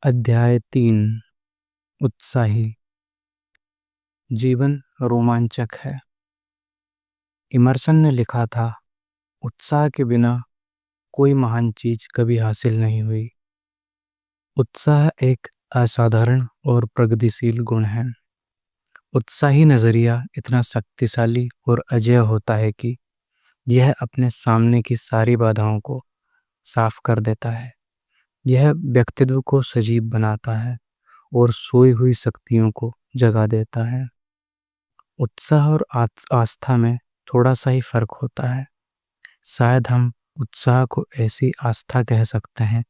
अध्याय 3। उत्साही। जीवन रोमांचक है। इमर्सन ने लिखा था, उत्साह के बिना कोई महान चीज कभी हासिल नहीं हुई। उत्साह एक असाधारण और प्रगतिशील गुण है। उत्साही नजरिया इतना शक्तिशाली और अजेय होता है कि यह अपने सामने की सारी बाधाओं को साफ कर देता है। यह व्यक्तित्व को सजीव बनाता है और सोई हुई शक्तियों को जगा देता है। उत्साह और आस्था में थोड़ा सा ही फर्क होता है। शायद हम उत्साह को ऐसी आस्था कह सकते हैं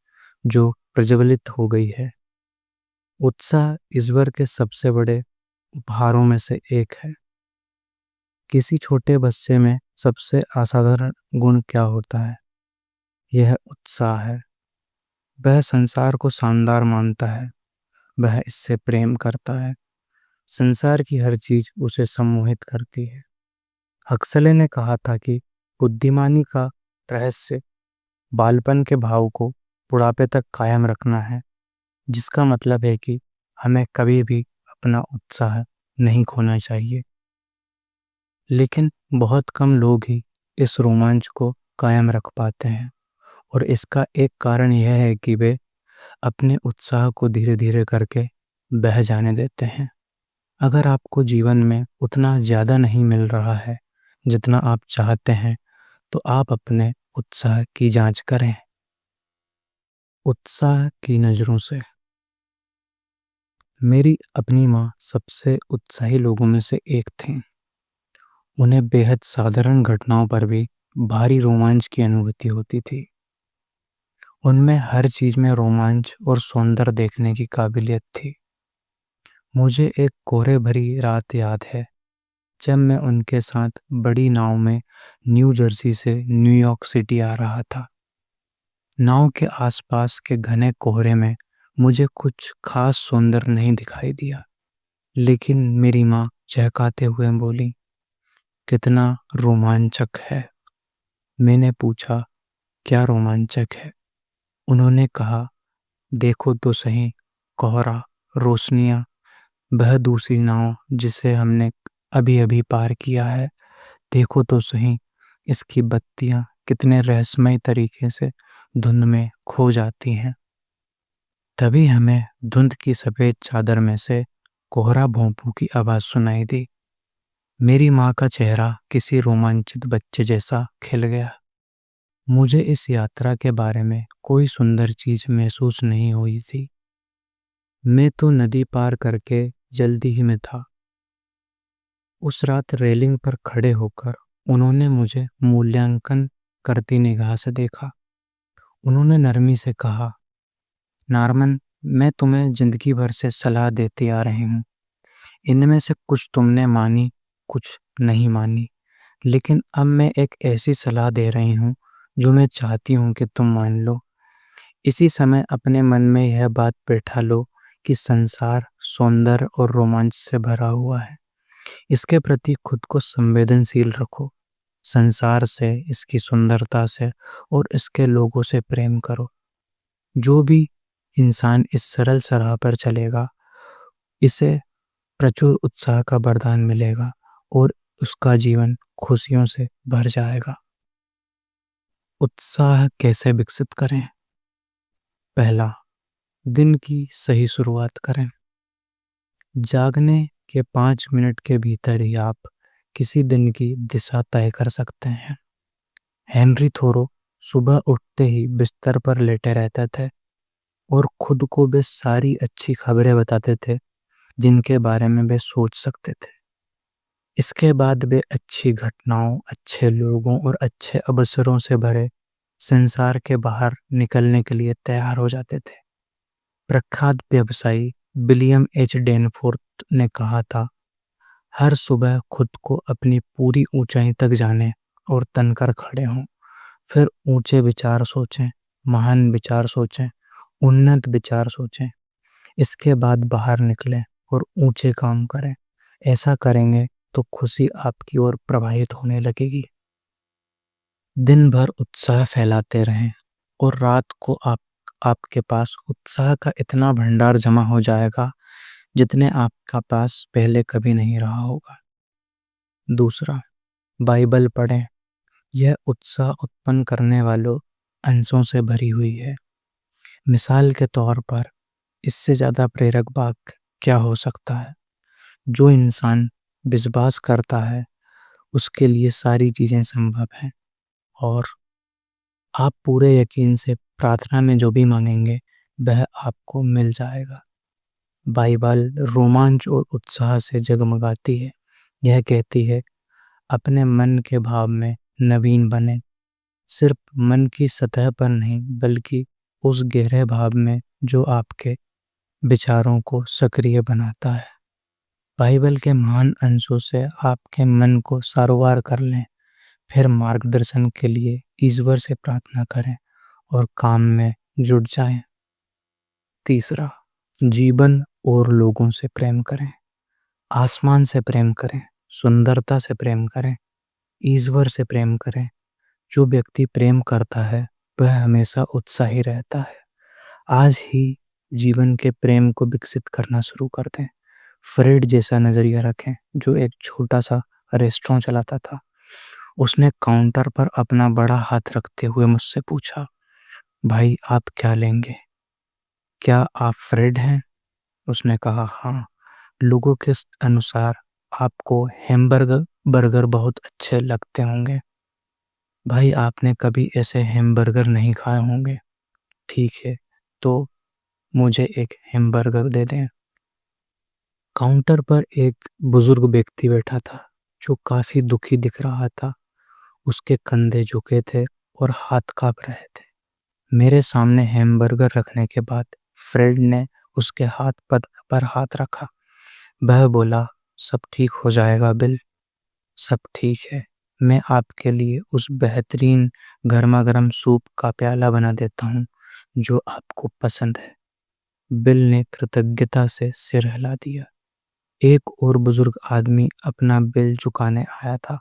जो प्रज्वलित हो गई है। उत्साह ईश्वर के सबसे बड़े उपहारों में से एक है। किसी छोटे बच्चे में सबसे असाधारण गुण क्या होता है? यह उत्साह है। वह संसार को शानदार मानता है। वह इससे प्रेम करता है। संसार की हर चीज उसे सम्मोहित करती है। हक्सले ने कहा था कि बुद्धिमानी का रहस्य बालपन के भाव को बुढ़ापे तक कायम रखना है, जिसका मतलब है कि हमें कभी भी अपना उत्साह नहीं खोना चाहिए। लेकिन बहुत कम लोग ही इस रोमांच को कायम रख पाते हैं, और इसका एक कारण यह है कि वे अपने उत्साह को धीरे धीरे करके बह जाने देते हैं। अगर आपको जीवन में उतना ज़्यादा नहीं मिल रहा है जितना आप चाहते हैं, तो आप अपने उत्साह की जांच करें। उत्साह की नज़रों से। मेरी अपनी माँ सबसे उत्साही लोगों में से एक थी। उन्हें बेहद साधारण घटनाओं पर भी भारी रोमांच की अनुभूति होती थी। उनमें हर चीज में रोमांच और सौंदर्य देखने की काबिलियत थी। मुझे एक कोहरे भरी रात याद है, जब मैं उनके साथ बड़ी नाव में न्यू जर्सी से न्यूयॉर्क सिटी आ रहा था। नाव के आसपास के घने कोहरे में मुझे कुछ खास सौंदर्य नहीं दिखाई दिया, लेकिन मेरी माँ चहकाते हुए बोली, कितना रोमांचक है। मैंने पूछा, क्या रोमांचक है? उन्होंने कहा, देखो तो सही, कोहरा, रोशनियां, वह दूसरी नाव जिसे हमने अभी अभी पार किया है। देखो तो सही, इसकी बत्तियां कितने रहस्यमय तरीके से धुंध में खो जाती हैं। तभी हमें धुंध की सफेद चादर में से कोहरा भोंपू की आवाज सुनाई दी। मेरी माँ का चेहरा किसी रोमांचित बच्चे जैसा खिल गया। मुझे इस यात्रा के बारे में कोई सुंदर चीज महसूस नहीं हुई थी। मैं तो नदी पार करके जल्दी ही में था। उस रात रेलिंग पर खड़े होकर उन्होंने मुझे मूल्यांकन करती निगाह से देखा। उन्होंने नरमी से कहा, नॉर्मन, मैं तुम्हें जिंदगी भर से सलाह देती आ रही हूँ। इनमें से कुछ तुमने मानी, कुछ नहीं मानी, लेकिन अब मैं एक ऐसी सलाह दे रही हूँ जो मैं चाहती हूँ कि तुम मान लो। इसी समय अपने मन में यह बात बैठा लो कि संसार सौंदर्य और रोमांच से भरा हुआ है। इसके प्रति खुद को संवेदनशील रखो। संसार से, इसकी सुंदरता से और इसके लोगों से प्रेम करो। जो भी इंसान इस सरल सराह पर चलेगा, इसे प्रचुर उत्साह का वरदान मिलेगा और उसका जीवन खुशियों से भर जाएगा। उत्साह कैसे विकसित करें? पहला, दिन की सही शुरुआत करें। जागने के 5 मिनट के भीतर ही आप किसी दिन की दिशा तय कर सकते हैं। हेनरी थोरो सुबह उठते ही बिस्तर पर लेटे रहते थे और खुद को वे सारी अच्छी खबरें बताते थे जिनके बारे में वे सोच सकते थे। इसके बाद वे अच्छी घटनाओं, अच्छे लोगों और अच्छे अवसरों से भरे संसार के बाहर निकलने के लिए तैयार हो जाते थे। प्रख्यात व्यवसायी विलियम एच डेनफोर्थ ने कहा था, हर सुबह खुद को अपनी पूरी ऊंचाई तक जाने और तनकर खड़े हों। फिर ऊंचे विचार सोचें, महान विचार सोचें, उन्नत विचार सोचें। इसके बाद बाहर निकलें और ऊंचे काम करें। ऐसा करेंगे तो खुशी आपकी ओर प्रवाहित होने लगेगी। दिन भर उत्साह फैलाते रहें और रात को आप आपके पास उत्साह का इतना भंडार जमा हो जाएगा जितने आपका पास पहले कभी नहीं रहा होगा। दूसरा, बाइबल पढ़ें। यह उत्साह उत्पन्न करने वालों अंशों से भरी हुई है। मिसाल के तौर पर, इससे ज़्यादा प्रेरक वाक्य क्या हो सकता है? जो इंसान विश्वास करता है उसके लिए सारी चीज़ें संभव हैं, और आप पूरे यकीन से प्रार्थना में जो भी मांगेंगे वह आपको मिल जाएगा। बाइबल रोमांच और उत्साह से जगमगाती है। यह कहती है, अपने मन के भाव में नवीन बने, सिर्फ मन की सतह पर नहीं बल्कि उस गहरे भाव में जो आपके विचारों को सक्रिय बनाता है। बाइबल के महान अंशों से आपके मन को सारोवार कर लें, फिर मार्गदर्शन के लिए ईश्वर से प्रार्थना करें और काम में जुट जाएं। तीसरा, जीवन और लोगों से प्रेम करें। आसमान से प्रेम करें, सुंदरता से प्रेम करें, ईश्वर से प्रेम करें। जो व्यक्ति प्रेम करता है वह हमेशा उत्साही रहता है। आज ही जीवन के प्रेम को विकसित करना शुरू कर दें। फ्रेड जैसा नज़रिया रखें, जो एक छोटा सा रेस्टोरेंट चलाता था। उसने काउंटर पर अपना बड़ा हाथ रखते हुए मुझसे पूछा, भाई आप क्या लेंगे? क्या आप फ्रेड हैं? उसने कहा, हाँ। लोगों के अनुसार आपको हैमबर्गर बर्गर बहुत अच्छे लगते होंगे। भाई आपने कभी ऐसे हैमबर्गर नहीं खाए होंगे। ठीक है, तो मुझे एक हैमबर्गर दे दें। काउंटर पर एक बुजुर्ग व्यक्ति बैठा था जो काफी दुखी दिख रहा था। उसके कंधे झुके थे और हाथ कांप रहे थे। मेरे सामने हैमबर्गर रखने के बाद फ्रेड ने उसके हाथ पर हाथ रखा। वह बोला, सब ठीक हो जाएगा बिल, सब ठीक है। मैं आपके लिए उस बेहतरीन गर्मा गर्म सूप का प्याला बना देता हूँ जो आपको पसंद है। बिल ने कृतज्ञता से सिर हिला दिया। एक और बुजुर्ग आदमी अपना बिल चुकाने आया था।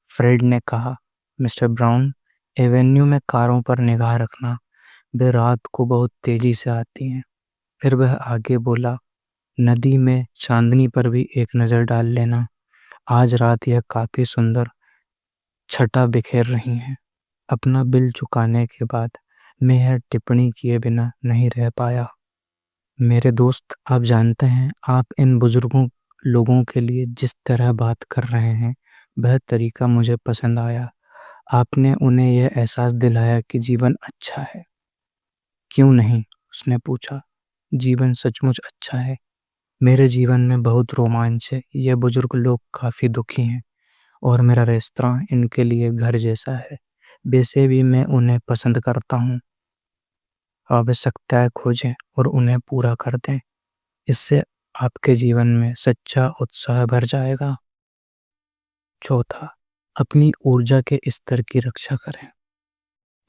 फ्रेड ने कहा, मिस्टर ब्राउन, एवेन्यू में कारों पर निगाह रखना, वे रात को बहुत तेजी से आती हैं। फिर वह आगे बोला, नदी में चांदनी पर भी एक नज़र डाल लेना। आज रात यह काफ़ी सुंदर छटा बिखेर रही हैं। अपना बिल चुकाने के बाद मैं यह टिप्पणी किए बिना नहीं रह पाया, मेरे दोस्त, आप जानते हैं, आप इन बुजुर्गों लोगों के लिए जिस तरह बात कर रहे हैं वह तरीका मुझे पसंद आया। आपने उन्हें यह एहसास दिलाया कि जीवन अच्छा है। क्यों नहीं? उसने पूछा। जीवन सचमुच अच्छा है। मेरे जीवन में बहुत रोमांच है। ये बुजुर्ग लोग काफ़ी दुखी हैं और मेरा रेस्तरां इनके लिए घर जैसा है। वैसे भी मैं उन्हें पसंद करता हूँ। आवश्यकताएं खोजें और उन्हें पूरा कर दें। इससे आपके जीवन में सच्चा उत्साह भर जाएगा। चौथा, अपनी ऊर्जा के स्तर की रक्षा करें।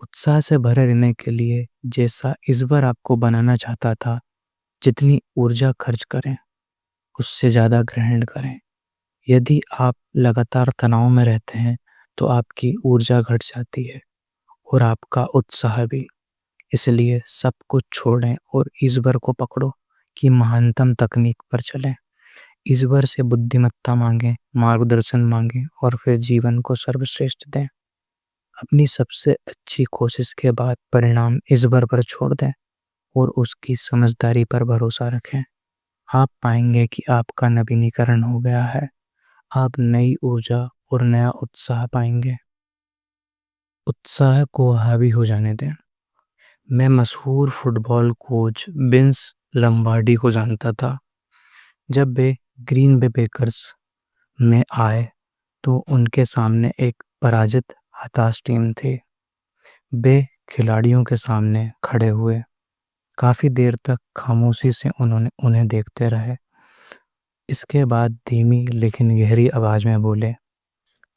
उत्साह से भरे रहने के लिए जैसा ईश्वर आपको बनाना चाहता था, जितनी ऊर्जा खर्च करें उससे ज़्यादा ग्रहण करें। यदि आप लगातार तनाव में रहते हैं तो आपकी ऊर्जा घट जाती है और आपका उत्साह भी। इसलिए सब कुछ छोड़ें और ईश्वर को पकड़ो कि महानतम तकनीक पर चलें। ईश्वर से बुद्धिमत्ता मांगें, मार्गदर्शन मांगें और फिर जीवन को सर्वश्रेष्ठ दें। अपनी सबसे अच्छी कोशिश के बाद परिणाम ईश्वर पर छोड़ दें और उसकी समझदारी पर भरोसा रखें। आप पाएंगे कि आपका नवीनीकरण हो गया है। आप नई ऊर्जा और नया उत्साह पाएंगे। उत्साह को हावी हो जाने दें। मैं मशहूर फुटबॉल कोच विंस लम्बार्डी को जानता था। जब वे ग्रीन बे पेकर्स में आए तो उनके सामने एक पराजित हताश टीम थी। वे खिलाड़ियों के सामने खड़े हुए काफ़ी देर तक खामोशी से उन्होंने उन्हें देखते रहे। इसके बाद धीमी लेकिन गहरी आवाज़ में बोले,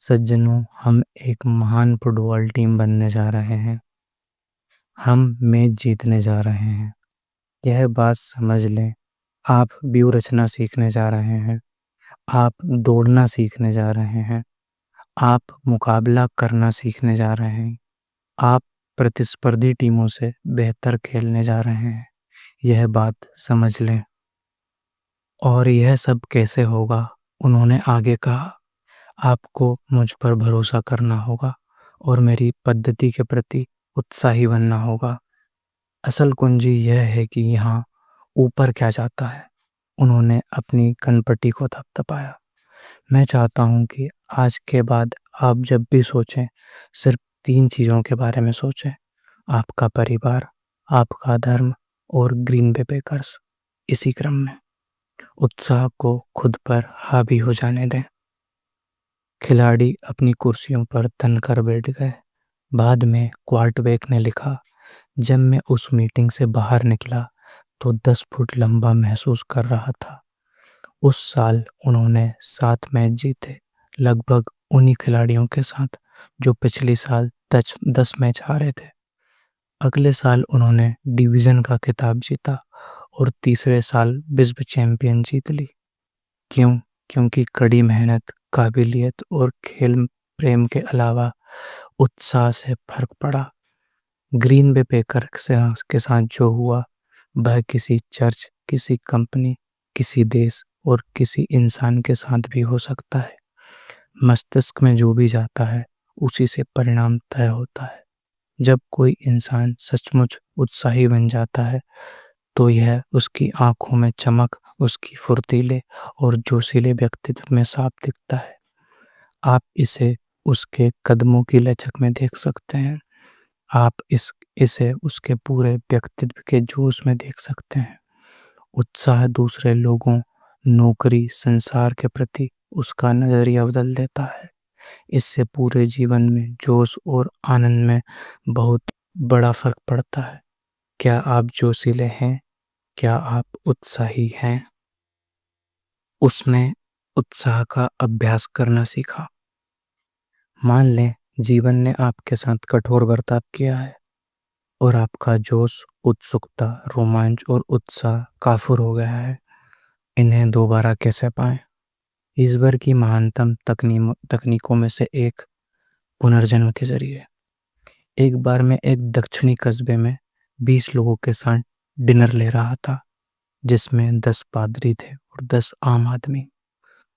सज्जनों, हम एक महान फुटबॉल टीम बनने जा रहे हैं। हम मैच जीतने जा रहे हैं। यह बात समझ लें, आप व्यूह रचना सीखने जा रहे हैं। आप दौड़ना सीखने जा रहे हैं। आप मुकाबला करना सीखने जा रहे हैं। आप प्रतिस्पर्धी टीमों से बेहतर खेलने जा रहे हैं, यह बात समझ लें। और यह सब कैसे होगा? उन्होंने आगे कहा, आपको मुझ पर भरोसा करना होगा और मेरी पद्धति के प्रति उत्साही बनना होगा। असल कुंजी यह है कि यहाँ ऊपर क्या जाता है। उन्होंने अपनी कनपटी को थपथपाया। मैं चाहता हूँ कि आज के बाद आप जब भी सोचें, सिर्फ 3 चीज़ों के बारे में सोचें: आपका परिवार, आपका धर्म और ग्रीन बे पैकर्स। इसी क्रम में उत्साह को खुद पर हावी हो जाने दें। खिलाड़ी अपनी कुर्सियों पर तनकर बैठ गए। बाद में क्वार्टरबैक ने लिखा, जब मैं उस मीटिंग से बाहर निकला तो 10 फुट लंबा महसूस कर रहा था। उस साल उन्होंने 7 मैच जीते, लगभग उन्हीं खिलाड़ियों के साथ जो पिछले साल 10 मैच हारे थे। अगले साल उन्होंने डिवीज़न का खिताब जीता और तीसरे साल विश्व चैंपियन जीत ली। क्यों? क्योंकि कड़ी मेहनत, काबिलियत और खेल प्रेम के अलावा उत्साह से फर्क पड़ा। ग्रीन बे पैकर्स के साथ जो हुआ वह किसी चर्च, किसी कंपनी, किसी देश और किसी इंसान के साथ भी हो सकता है। मस्तिष्क में जो भी जाता है उसी से परिणाम तय होता है। जब कोई इंसान सचमुच उत्साही बन जाता है तो यह उसकी आंखों में चमक, उसकी फुर्तीले और जोशीले व्यक्तित्व में साफ दिखता है। आप इसे उसके कदमों की लचक में देख सकते हैं। आप इसे उसके पूरे व्यक्तित्व के जोश में देख सकते हैं। उत्साह दूसरे लोगों, नौकरी, संसार के प्रति उसका नजरिया बदल देता है। इससे पूरे जीवन में जोश और आनंद में बहुत बड़ा फर्क पड़ता है। क्या आप जोशीले हैं? क्या आप उत्साही हैं? उसने उत्साह का अभ्यास करना सीखा। मान लें जीवन ने आपके साथ कठोर बर्ताव किया है और आपका जोश, उत्सुकता, रोमांच और उत्साह काफुर हो गया है। इन्हें दोबारा कैसे पाएं? ईश्वर की महानतम तकनीकों में से एक, पुनर्जन्म के जरिए। एक बार मैं एक दक्षिणी कस्बे में 20 लोगों के साथ डिनर ले रहा था, जिसमें 10 पादरी थे और 10 आम आदमी।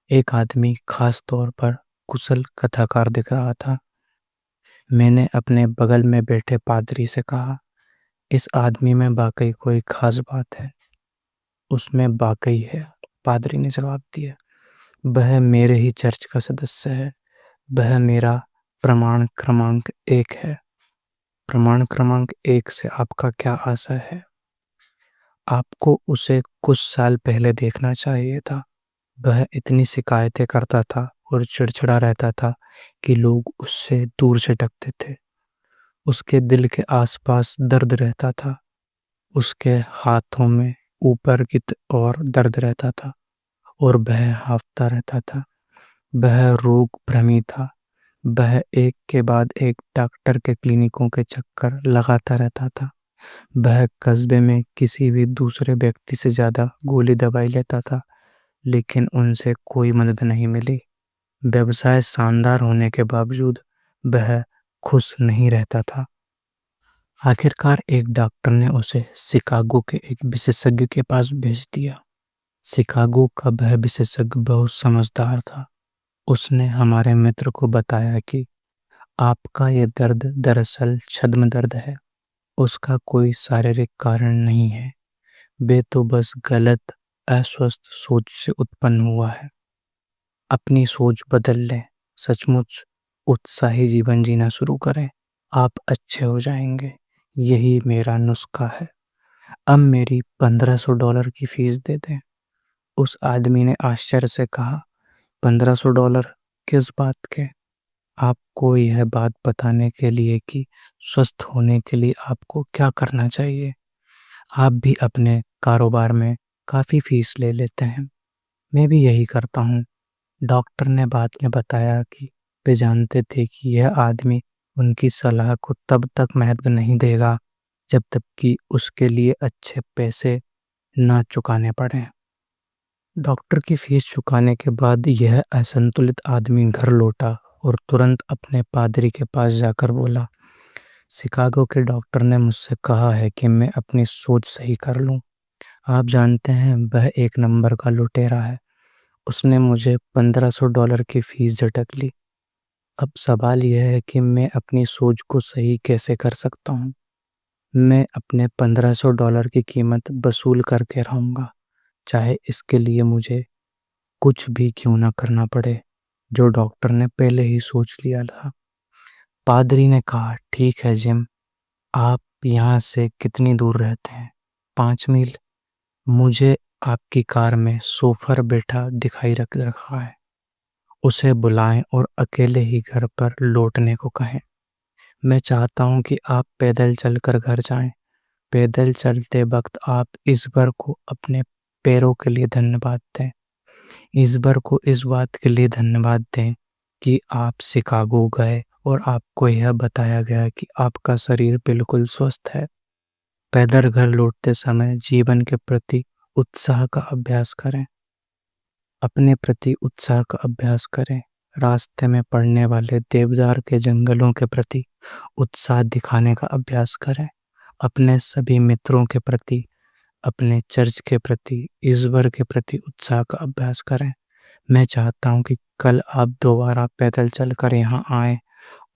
एक आदमी खास तौर पर कुशल कथाकार दिख रहा था। मैंने अपने बगल में बैठे पादरी से कहा, इस आदमी में वाकई कोई खास बात है। उसमें वाकई है, पादरी ने जवाब दिया। वह मेरे ही चर्च का सदस्य है। वह मेरा प्रमाण क्रमांक 1 है। प्रमाण क्रमांक 1 से आपका क्या आशय है? आपको उसे कुछ साल पहले देखना चाहिए था। वह इतनी शिकायतें करता था और चिड़चिड़ा रहता था कि लोग उससे दूर से टकते थे। उसके दिल के आसपास दर्द रहता था। उसके हाथों में ऊपर की ओर दर्द रहता था और वह हांफता रहता था। वह रोग भ्रमी था। वह एक के बाद एक डॉक्टर के क्लिनिकों के चक्कर लगाता रहता था। वह कस्बे में किसी भी दूसरे व्यक्ति से ज़्यादा गोली दवाई लेता था, लेकिन उनसे कोई मदद नहीं मिली। व्यवसाय शानदार होने के बावजूद वह खुश नहीं रहता था। आखिरकार एक डॉक्टर ने उसे शिकागो के एक विशेषज्ञ के पास भेज दिया। शिकागो का वह विशेषज्ञ बहुत समझदार था। उसने हमारे मित्र को बताया कि आपका ये दर्द दरअसल छद्म दर्द है। उसका कोई शारीरिक कारण नहीं है। वे तो बस गलत, अस्वस्थ सोच से उत्पन्न हुआ है। अपनी सोच बदल लें, सचमुच उत्साही जीवन जीना शुरू करें, आप अच्छे हो जाएंगे। यही मेरा नुस्खा है। अब मेरी $1500 की फीस दे दें। उस आदमी ने आश्चर्य से कहा, $1500? किस बात के? आपको यह बात बताने के लिए कि स्वस्थ होने के लिए आपको क्या करना चाहिए। आप भी अपने कारोबार में काफ़ी फीस ले लेते हैं। मैं भी यही करता हूँ। डॉक्टर ने बाद में बताया कि वे जानते थे कि यह आदमी उनकी सलाह को तब तक महत्व नहीं देगा जब तक कि उसके लिए अच्छे पैसे ना चुकाने पड़ें। डॉक्टर की फीस चुकाने के बाद यह असंतुलित आदमी घर लौटा और तुरंत अपने पादरी के पास जाकर बोला, शिकागो के डॉक्टर ने मुझसे कहा है कि मैं अपनी सोच सही कर लूं। आप जानते हैं, वह एक नंबर का लुटेरा है। उसने मुझे $1500 की फीस झटक ली। अब सवाल यह है कि मैं अपनी सोच को सही कैसे कर सकता हूँ। मैं अपने $1500 की कीमत वसूल करके रहूँगा, चाहे इसके लिए मुझे कुछ भी क्यों ना करना पड़े, जो डॉक्टर ने पहले ही सोच लिया था। पादरी ने कहा, ठीक है जिम, आप यहाँ से कितनी दूर रहते हैं? 5 मील। मुझे आपकी कार में सोफर बैठा दिखाई रख रखा है। उसे बुलाएं और अकेले ही घर पर लौटने को कहें। मैं चाहता हूँ कि आप पैदल चलकर घर जाएं। पैदल चलते वक्त आप ईश्वर को अपने पैरों के लिए धन्यवाद दें। ईश्वर को इस बात के लिए धन्यवाद दें कि आप शिकागो गए और आपको यह बताया गया कि आपका शरीर बिल्कुल स्वस्थ है। पैदल घर लौटते समय जीवन के प्रति उत्साह का अभ्यास करें। अपने प्रति उत्साह का अभ्यास करें। रास्ते में पड़ने वाले देवदार के जंगलों के प्रति उत्साह दिखाने का अभ्यास करें। अपने सभी मित्रों के प्रति, अपने चर्च के प्रति, ईश्वर के प्रति उत्साह का अभ्यास करें। मैं चाहता हूँ कि कल आप दोबारा पैदल चलकर यहाँ आएं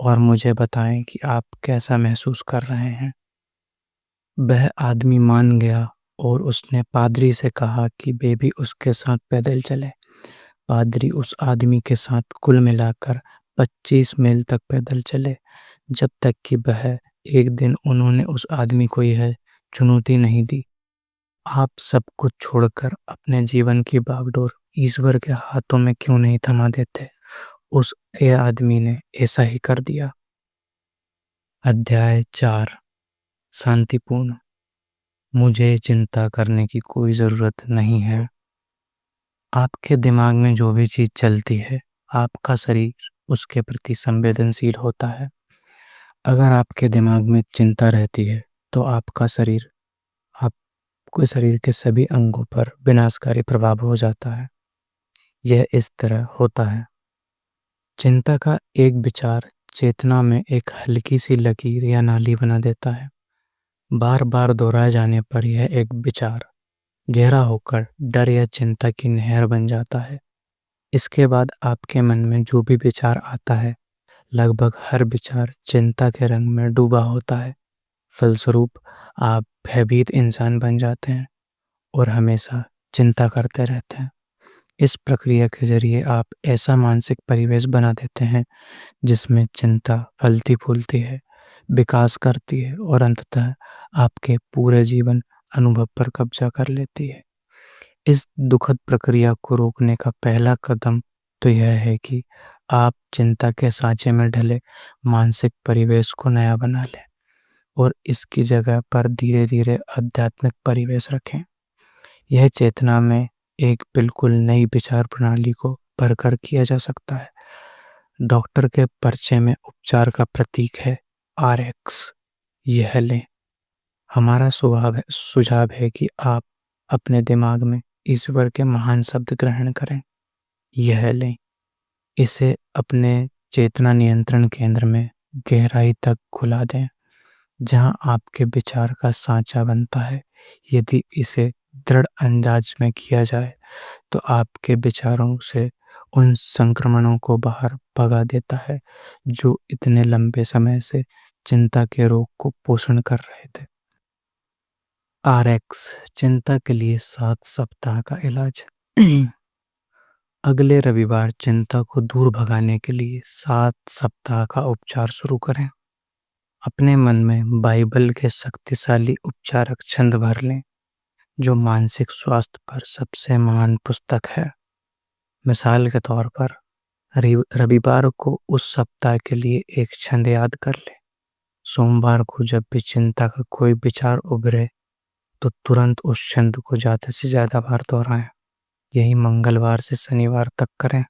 और मुझे बताएं कि आप कैसा महसूस कर रहे हैं। वह आदमी मान गया और उसने पादरी से कहा कि वे भी उसके साथ पैदल चले। पादरी उस आदमी के साथ कुल मिलाकर 25 मील तक पैदल चले, जब तक कि वह एक दिन उन्होंने उस आदमी को यह चुनौती नहीं दी, आप सब कुछ छोड़कर अपने जीवन की बागडोर ईश्वर के हाथों में क्यों नहीं थमा देते? उस आदमी ने ऐसा ही कर दिया। अध्याय 4। शांतिपूर्ण। मुझे चिंता करने की कोई ज़रूरत नहीं है। आपके दिमाग में जो भी चीज़ चलती है, आपका शरीर उसके प्रति संवेदनशील होता है। अगर आपके दिमाग में चिंता रहती है, तो आपका शरीर, आपके शरीर के सभी अंगों पर विनाशकारी प्रभाव हो जाता है। यह इस तरह होता है। चिंता का एक विचार चेतना में एक हल्की सी लकीर या नाली बना देता है। बार बार दोहराए जाने पर यह एक विचार गहरा होकर डर या चिंता की नहर बन जाता है। इसके बाद आपके मन में जो भी विचार आता है, लगभग हर विचार चिंता के रंग में डूबा होता है। फलस्वरूप आप भयभीत इंसान बन जाते हैं और हमेशा चिंता करते रहते हैं। इस प्रक्रिया के जरिए आप ऐसा मानसिक परिवेश बना देते हैं जिसमें चिंता फलती फूलती है, विकास करती है और अंततः आपके पूरे जीवन अनुभव पर कब्जा कर लेती है। इस दुखद प्रक्रिया को रोकने का पहला कदम तो यह है कि आप चिंता के सांचे में ढले मानसिक परिवेश को नया बना लें और इसकी जगह पर धीरे धीरे आध्यात्मिक परिवेश रखें। यह चेतना में एक बिल्कुल नई विचार प्रणाली को भरकर किया जा सकता है। डॉक्टर के पर्चे में उपचार का प्रतीक है RX। यह लें। हमारा सुझाव है कि आप अपने दिमाग में ईश्वर के महान शब्द ग्रहण करें। यह लें। इसे अपने चेतना नियंत्रण केंद्र में गहराई तक घुला दें, जहां आपके विचार का सांचा बनता है। यदि इसे दृढ़ अंदाज में किया जाए तो आपके विचारों से उन संक्रमणों को बाहर भगा देता है जो इतने लंबे समय से चिंता के रोग को पोषण कर रहे थे। RX, चिंता के लिए 7 सप्ताह का इलाज। अगले रविवार चिंता को दूर भगाने के लिए 7 सप्ताह का उपचार शुरू करें। अपने मन में बाइबल के शक्तिशाली उपचारक छंद भर लें, जो मानसिक स्वास्थ्य पर सबसे महान पुस्तक है। मिसाल के तौर पर, रविवार को उस सप्ताह के लिए एक छंद याद कर लें। सोमवार को जब भी चिंता का कोई विचार उभरे, तो तुरंत उस छंद को ज़्यादा से ज़्यादा बार दोहराएं। यही मंगलवार से शनिवार तक करें।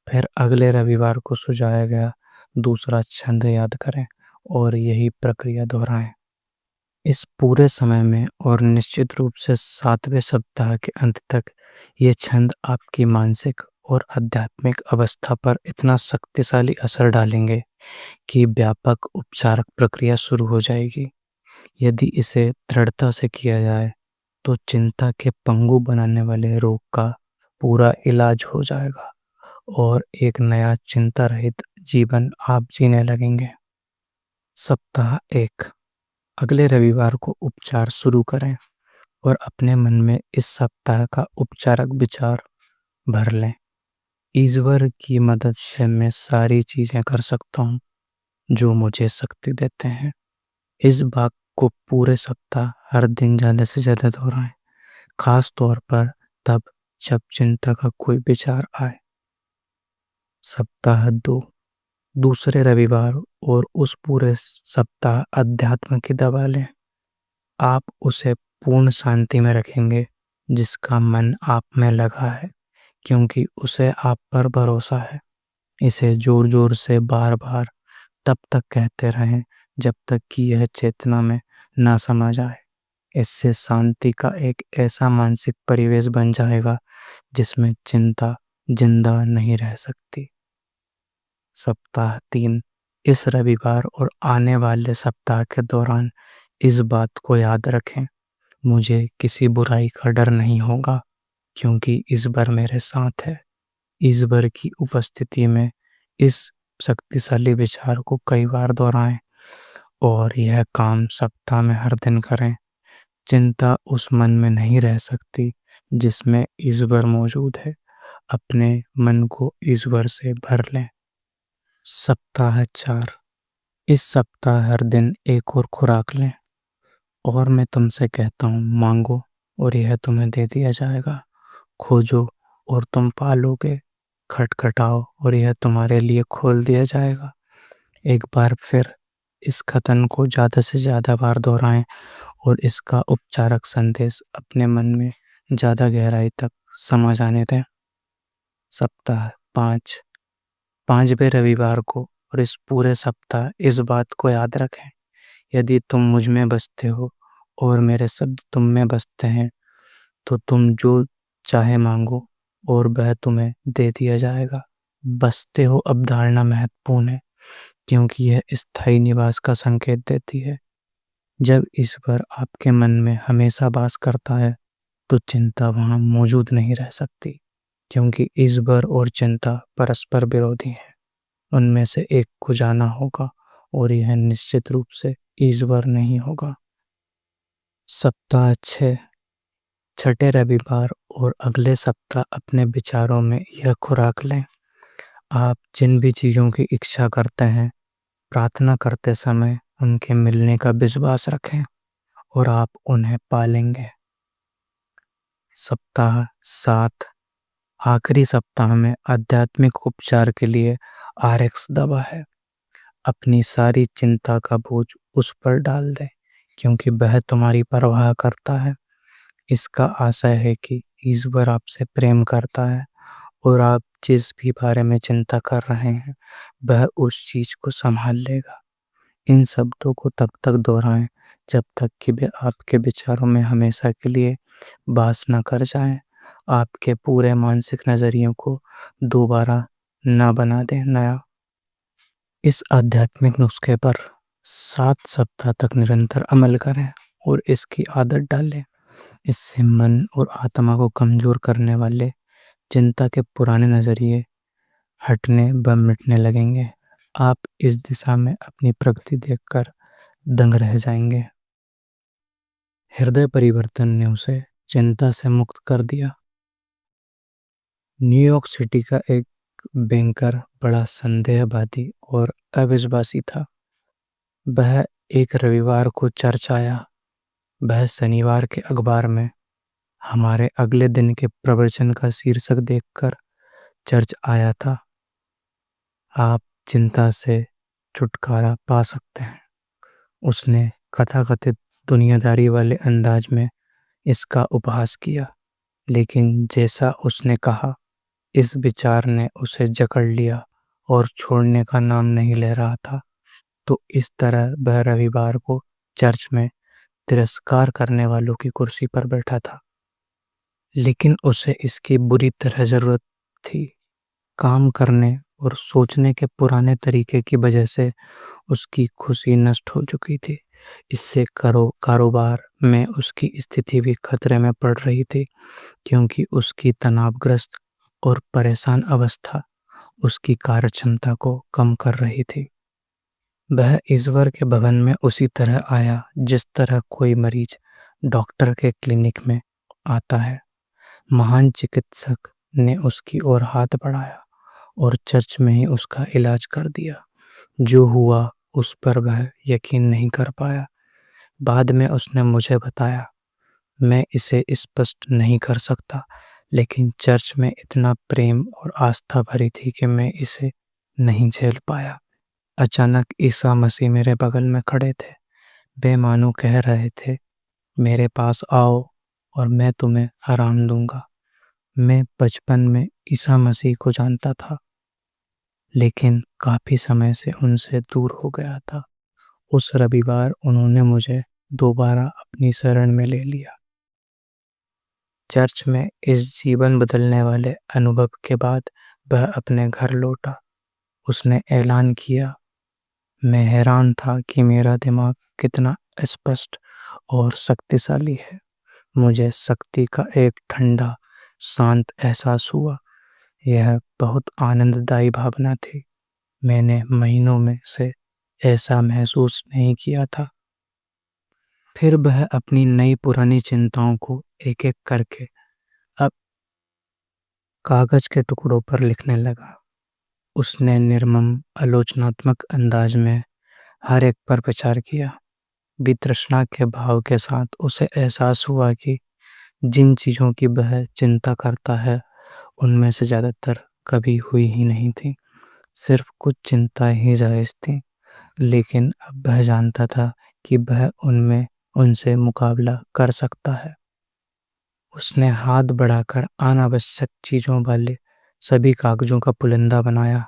फिर अगले रविवार को सुझाया गया दूसरा छंद याद करें और यही प्रक्रिया दोहराएं। इस पूरे समय में और निश्चित रूप से 7वें सप्ताह के अंत तक ये छंद आपकी मानसिक और आध्यात्मिक अवस्था पर इतना शक्तिशाली असर डालेंगे कि व्यापक उपचारक प्रक्रिया शुरू हो जाएगी। यदि इसे दृढ़ता से किया जाए तो चिंता के पंगु बनाने वाले रोग का पूरा इलाज हो जाएगा और एक नया चिंता रहित जीवन आप जीने लगेंगे। सप्ताह 1। अगले रविवार को उपचार शुरू करें और अपने मन में इस सप्ताह का उपचारक विचार भर लें। ईश्वर की मदद से मैं सारी चीजें कर सकता हूँ जो मुझे शक्ति देते हैं। इस बात को पूरे सप्ताह हर दिन ज़्यादा से ज़्यादा दोहराएं, खास तौर पर तब जब चिंता का कोई विचार आए। सप्ताह 2। दूसरे रविवार और उस पूरे सप्ताह अध्यात्म की दवा लें। आप उसे पूर्ण शांति में रखेंगे जिसका मन आप में लगा है, क्योंकि उसे आप पर भरोसा है। इसे जोर जोर से बार बार तब तक कहते रहें जब तक कि यह चेतना में ना समा जाए। इससे शांति का एक ऐसा मानसिक परिवेश बन जाएगा जिसमें चिंता जिंदा नहीं रह सकती। सप्ताह 3। इस रविवार और आने वाले सप्ताह के दौरान इस बात को याद रखें, मुझे किसी बुराई का डर नहीं होगा क्योंकि ईश्वर मेरे साथ है। ईश्वर की उपस्थिति में इस शक्तिशाली विचार को कई बार दोहराएं और यह काम सप्ताह में हर दिन करें। चिंता उस मन में नहीं रह सकती जिसमें ईश्वर मौजूद है। अपने मन को ईश्वर से भर लें। सप्ताह 4। इस सप्ताह हर दिन एक और खुराक लें और मैं तुमसे कहता हूँ, मांगो और यह तुम्हें दे दिया जाएगा, खोजो और तुम पालोगे, खटखटाओ और यह तुम्हारे लिए खोल दिया जाएगा। एक बार फिर इस कथन को ज़्यादा से ज़्यादा बार दोहराएं और इसका उपचारक संदेश अपने मन में ज़्यादा गहराई तक समा जाने दें। सप्ताह 5। 5वें रविवार को और इस पूरे सप्ताह इस बात को याद रखें, यदि तुम मुझ में बसते हो और मेरे शब्द तुम में बसते हैं तो तुम जो चाहे मांगो और वह तुम्हें दे दिया जाएगा। बसते हो अवधारणा महत्वपूर्ण है क्योंकि यह स्थायी निवास का संकेत देती है। जब ईश्वर आपके मन में हमेशा वास करता है तो चिंता वहाँ मौजूद नहीं रह सकती, क्योंकि ईश्वर और चिंता परस्पर विरोधी हैं। उनमें से एक को जाना होगा और यह निश्चित रूप से ईश्वर नहीं होगा। सप्ताह 6। छठे रविवार और अगले सप्ताह अपने विचारों में यह खुराक लें। आप जिन भी चीज़ों की इच्छा करते हैं, प्रार्थना करते समय उनके मिलने का विश्वास रखें और आप उन्हें पालेंगे। सप्ताह 7। आखिरी सप्ताह में आध्यात्मिक उपचार के लिए आरएक्स दवा है। अपनी सारी चिंता का बोझ उस पर डाल दें क्योंकि वह तुम्हारी परवाह करता है। इसका आशय है कि ईश्वर आपसे प्रेम करता है और आप जिस भी बारे में चिंता कर रहे हैं वह उस चीज को संभाल लेगा। इन शब्दों को तब तक दोहराएं जब तक कि वे आपके विचारों में हमेशा के लिए वास न कर जाएं। आपके पूरे मानसिक नजरियों को दोबारा न बना दें नया। इस आध्यात्मिक नुस्खे पर 7 सप्ताह तक निरंतर अमल करें और इसकी आदत डालें। इससे मन और आत्मा को कमजोर करने वाले चिंता के पुराने नजरिए हटने व मिटने लगेंगे। आप इस दिशा में अपनी प्रगति देखकर दंग रह जाएंगे। हृदय परिवर्तन ने उसे चिंता से मुक्त कर दिया। न्यूयॉर्क सिटी का एक बैंकर बड़ा संदेहवादी और अविश्वासी था। वह एक रविवार को चर्च आया। वह शनिवार के अखबार में हमारे अगले दिन के प्रवचन का शीर्षक देखकर चर्च आया था, आप चिंता से छुटकारा पा सकते हैं। उसने कथाकथित दुनियादारी वाले अंदाज में इसका उपहास किया, लेकिन जैसा उसने कहा, इस विचार ने उसे जकड़ लिया और छोड़ने का नाम नहीं ले रहा था। तो इस तरह वह रविवार को चर्च में तिरस्कार करने वालों की कुर्सी पर बैठा था, लेकिन उसे इसकी बुरी तरह जरूरत थी। काम करने और सोचने के पुराने तरीके की वजह से उसकी खुशी नष्ट हो चुकी थी। इससे कारोबार में उसकी स्थिति भी खतरे में पड़ रही थी, क्योंकि उसकी तनावग्रस्त और परेशान अवस्था उसकी कार्यक्षमता को कम कर रही थी। वह ईश्वर के भवन में उसी तरह आया जिस तरह कोई मरीज डॉक्टर के क्लिनिक में आता है। महान चिकित्सक ने उसकी ओर हाथ बढ़ाया और चर्च में ही उसका इलाज कर दिया। जो हुआ उस पर वह यकीन नहीं कर पाया। बाद में उसने मुझे बताया, मैं इसे स्पष्ट नहीं कर सकता, लेकिन चर्च में इतना प्रेम और आस्था भरी थी कि मैं इसे नहीं झेल पाया। अचानक ईसा मसीह मेरे बगल में खड़े थे। वे मानो कह रहे थे, मेरे पास आओ और मैं तुम्हें आराम दूंगा। मैं बचपन में ईसा मसीह को जानता था, लेकिन काफी समय से उनसे दूर हो गया था। उस रविवार उन्होंने मुझे दोबारा अपनी शरण में ले लिया। चर्च में इस जीवन बदलने वाले अनुभव के बाद वह अपने घर लौटा। उसने ऐलान किया, मैं हैरान था कि मेरा दिमाग कितना स्पष्ट और शक्तिशाली है। मुझे शक्ति का एक ठंडा, शांत एहसास हुआ। यह बहुत आनंददायी भावना थी। मैंने महीनों में से ऐसा महसूस नहीं किया था। फिर वह अपनी नई पुरानी चिंताओं को एक-एक करके अब कागज के टुकड़ों पर लिखने लगा। उसने निर्मम आलोचनात्मक अंदाज में हर एक पर विचार किया। वितृष्णा के भाव के साथ उसे एहसास हुआ कि जिन चीज़ों की वह चिंता करता है, उनमें से ज़्यादातर कभी हुई ही नहीं थी। सिर्फ कुछ चिंताएं ही जायज़ थीं, लेकिन अब वह जानता था कि वह उनसे मुकाबला कर सकता है। उसने हाथ बढ़ाकर अनावश्यक चीज़ों वाले सभी कागज़ों का पुलिंदा बनाया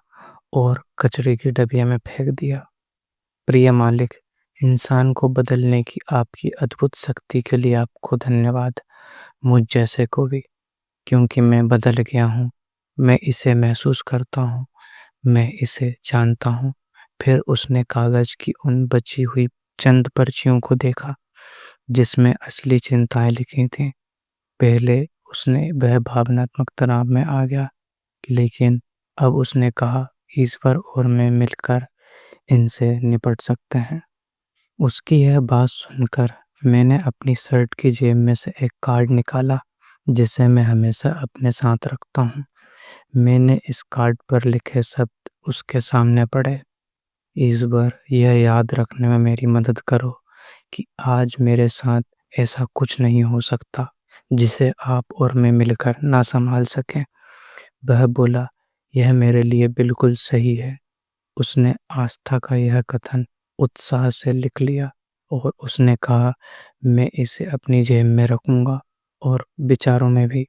और कचरे की डबिया में फेंक दिया। प्रिय मालिक, इंसान को बदलने की आपकी अद्भुत शक्ति के लिए आपको धन्यवाद। मुझ जैसे को भी, क्योंकि मैं बदल गया हूँ। मैं इसे महसूस करता हूँ, मैं इसे जानता हूँ। फिर उसने कागज़ की उन बची हुई चंद पर्चियों को देखा, जिसमें असली चिंताएं लिखी थीं। पहले उसने वह भावनात्मक तनाव में आ गया, लेकिन अब उसने कहा, ईश्वर और मैं मिलकर इनसे निपट सकते हैं। उसकी यह बात सुनकर मैंने अपनी शर्ट की जेब में से एक कार्ड निकाला, जिसे मैं हमेशा अपने साथ रखता हूँ। मैंने इस कार्ड पर लिखे शब्द उसके सामने पढ़े। ईश्वर, यह याद रखने में मेरी मदद करो कि आज मेरे साथ ऐसा कुछ नहीं हो सकता जिसे आप और मैं मिलकर ना संभाल सकें। वह बोला, यह मेरे लिए बिल्कुल सही है। उसने आस्था का यह कथन उत्साह से लिख लिया और उसने कहा, मैं इसे अपनी जेब में रखूंगा और विचारों में भी।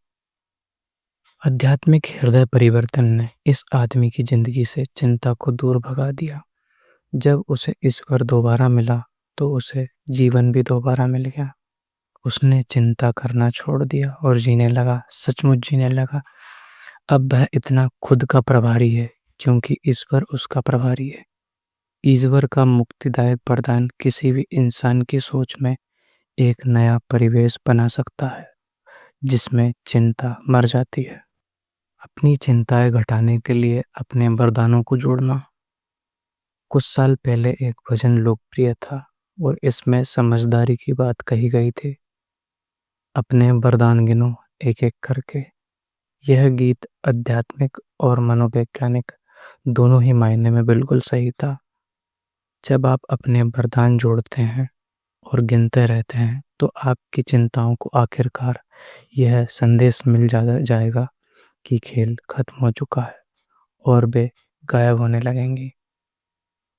आध्यात्मिक हृदय परिवर्तन ने इस आदमी की जिंदगी से चिंता को दूर भगा दिया। जब उसे ईश्वर दोबारा मिला, तो उसे जीवन भी दोबारा मिल गया। उसने चिंता करना छोड़ दिया और जीने लगा, सचमुच जीने लगा। अब वह इतना खुद का प्रभारी है, क्योंकि ईश्वर उसका प्रभारी है। ईश्वर का मुक्तिदायक वरदान किसी भी इंसान की सोच में एक नया परिवेश बना सकता है, जिसमें चिंता मर जाती है। अपनी चिंताएं घटाने के लिए अपने वरदानों को जोड़ना। कुछ साल पहले एक भजन लोकप्रिय था और इसमें समझदारी की बात कही गई थी। अपने वरदान गिनो एक एक करके। यह गीत आध्यात्मिक और मनोवैज्ञानिक दोनों ही मायने में बिल्कुल सही था। जब आप अपने वरदान जोड़ते हैं और गिनते रहते हैं, तो आपकी चिंताओं को आखिरकार यह संदेश मिल जाएगा कि खेल खत्म हो चुका है और वे गायब होने लगेंगी।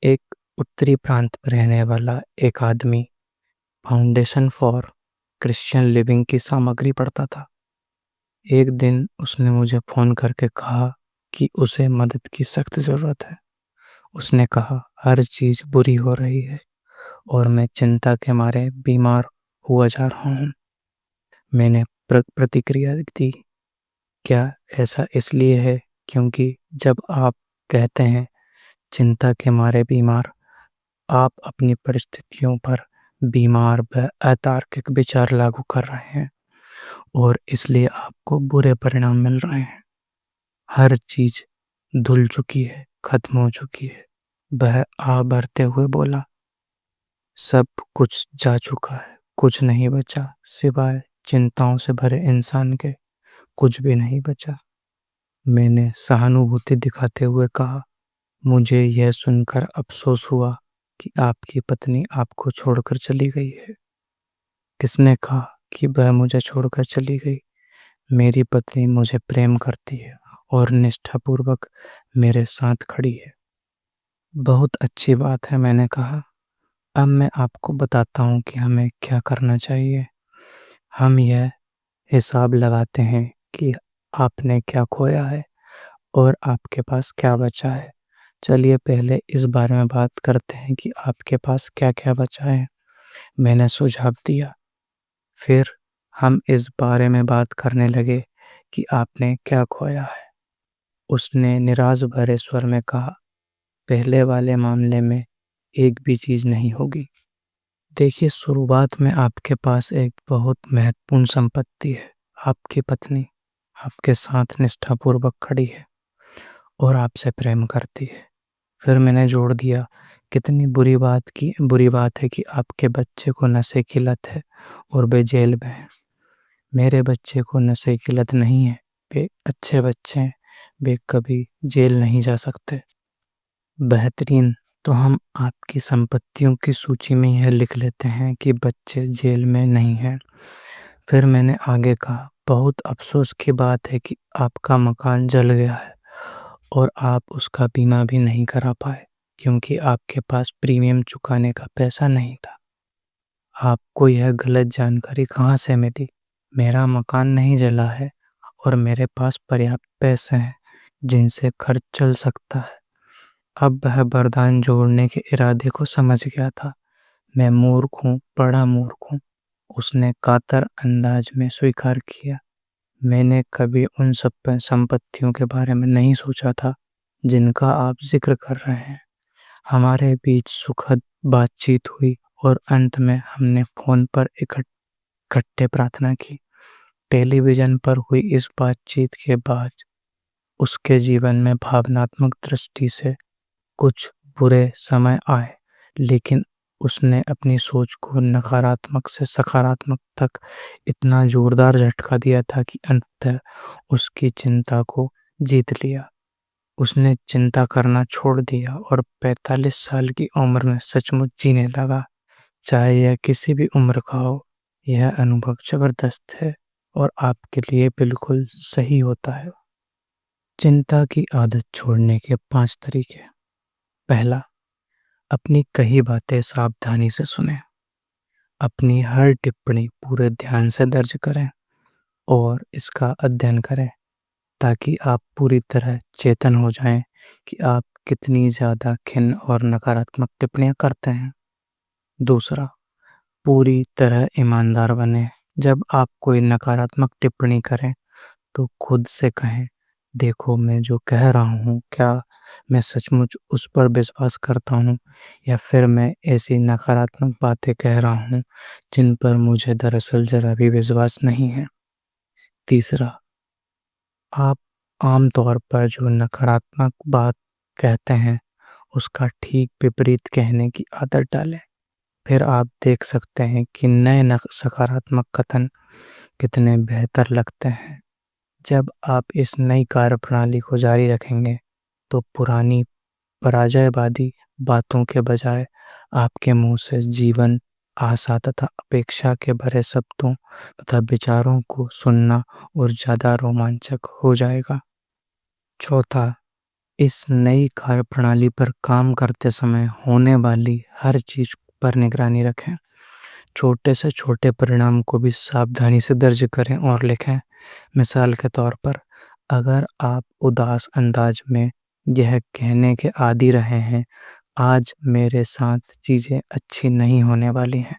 एक उत्तरी प्रांत में रहने वाला एक आदमी फाउंडेशन फॉर क्रिश्चियन लिविंग की सामग्री पढ़ता था। एक दिन उसने मुझे फ़ोन करके कहा कि उसे मदद की सख्त ज़रूरत है। उसने कहा, हर चीज़ बुरी हो रही है और मैं चिंता के मारे बीमार हुआ जा रहा हूँ। मैंने प्रतिक्रिया दी, क्या ऐसा इसलिए है क्योंकि जब आप कहते हैं चिंता के मारे बीमार, आप अपनी परिस्थितियों पर बीमार व अतार्किक विचार लागू कर रहे हैं और इसलिए आपको बुरे परिणाम मिल रहे हैं। हर चीज धुल चुकी है, खत्म हो चुकी है। वह आ भरते हुए बोला, सब कुछ जा चुका है, कुछ नहीं बचा सिवाय चिंताओं से भरे इंसान के, कुछ भी नहीं बचा। मैंने सहानुभूति दिखाते हुए कहा, मुझे यह सुनकर अफसोस हुआ कि आपकी पत्नी आपको छोड़कर चली गई है। किसने कहा कि वह मुझे छोड़कर चली गई? मेरी पत्नी मुझे प्रेम करती है और निष्ठापूर्वक मेरे साथ खड़ी है। बहुत अच्छी बात है, मैंने कहा। अब मैं आपको बताता हूँ कि हमें क्या करना चाहिए। हम यह हिसाब लगाते हैं कि आपने क्या खोया है और आपके पास क्या बचा है। चलिए पहले इस बारे में बात करते हैं कि आपके पास क्या क्या बचा है, मैंने सुझाव दिया। फिर हम इस बारे में बात करने लगे कि आपने क्या खोया है। उसने निराश भरे स्वर में कहा, पहले वाले मामले में एक भी चीज नहीं होगी। देखिए, शुरुआत में आपके पास एक बहुत महत्वपूर्ण संपत्ति है। आपकी पत्नी आपके साथ निष्ठापूर्वक खड़ी है और आपसे प्रेम करती है। फिर मैंने जोड़ दिया, कितनी बुरी बात है कि आपके बच्चे को नशे की लत है और वे जेल में है। मेरे बच्चे को नशे की लत नहीं है, वे अच्छे बच्चे हैं, वे कभी जेल नहीं जा सकते। बेहतरीन, तो हम आपकी संपत्तियों की सूची में यह लिख लेते हैं कि बच्चे जेल में नहीं हैं। फिर मैंने आगे कहा, बहुत अफसोस की बात है कि आपका मकान जल गया है और आप उसका बीमा भी नहीं करा पाए क्योंकि आपके पास प्रीमियम चुकाने का पैसा नहीं था। आपको यह गलत जानकारी कहाँ से मिली? मेरा मकान नहीं जला है और मेरे पास पर्याप्त पैसे हैं जिनसे खर्च चल सकता है। अब वह वरदान जोड़ने के इरादे को समझ गया था। मैं मूर्ख हूँ, बड़ा मूर्ख हूँ, उसने कातर अंदाज में स्वीकार किया। मैंने कभी उन सब संपत्तियों के बारे में नहीं सोचा था जिनका आप जिक्र कर रहे हैं। हमारे बीच सुखद बातचीत हुई और अंत में हमने फोन पर इकट्ठे प्रार्थना की। टेलीविजन पर हुई इस बातचीत के बाद उसके जीवन में भावनात्मक दृष्टि से कुछ बुरे समय आए, लेकिन उसने अपनी सोच को नकारात्मक से सकारात्मक तक इतना जोरदार झटका दिया था कि अंततः उसकी चिंता को जीत लिया। उसने चिंता करना छोड़ दिया और 45 साल की उम्र में सचमुच जीने लगा। चाहे यह किसी भी उम्र का हो, यह अनुभव जबरदस्त है और आपके लिए बिल्कुल सही होता है। चिंता की आदत छोड़ने के 5 तरीके। पहला, अपनी कही बातें सावधानी से सुनें। अपनी हर टिप्पणी पूरे ध्यान से दर्ज करें और इसका अध्ययन करें ताकि आप पूरी तरह चेतन हो जाएं कि आप कितनी ज़्यादा खिन्न और नकारात्मक टिप्पणियां करते हैं। दूसरा, पूरी तरह ईमानदार बने। जब आप कोई नकारात्मक टिप्पणी करें तो खुद से कहें, देखो मैं जो कह रहा हूँ, क्या मैं सचमुच उस पर विश्वास करता हूँ या फिर मैं ऐसी नकारात्मक बातें कह रहा हूँ जिन पर मुझे दरअसल जरा भी विश्वास नहीं है। तीसरा, आप आम तौर पर जो नकारात्मक बात कहते हैं उसका ठीक विपरीत कहने की आदत डालें। फिर आप देख सकते हैं कि नए सकारात्मक कथन कितने बेहतर लगते हैं। जब आप इस नई कार्यप्रणाली को जारी रखेंगे तो पुरानी पराजयवादी बातों के बजाय आपके मुंह से जीवन, आशा तथा अपेक्षा के भरे शब्दों तथा विचारों को सुनना और ज़्यादा रोमांचक हो जाएगा। चौथा, इस नई कार्यप्रणाली पर काम करते समय होने वाली हर चीज पर निगरानी रखें। छोटे से छोटे परिणाम को भी सावधानी से दर्ज करें और लिखें। मिसाल के तौर पर, अगर आप उदास अंदाज में यह कहने के आदी रहे हैं, आज मेरे साथ चीज़ें अच्छी नहीं होने वाली हैं,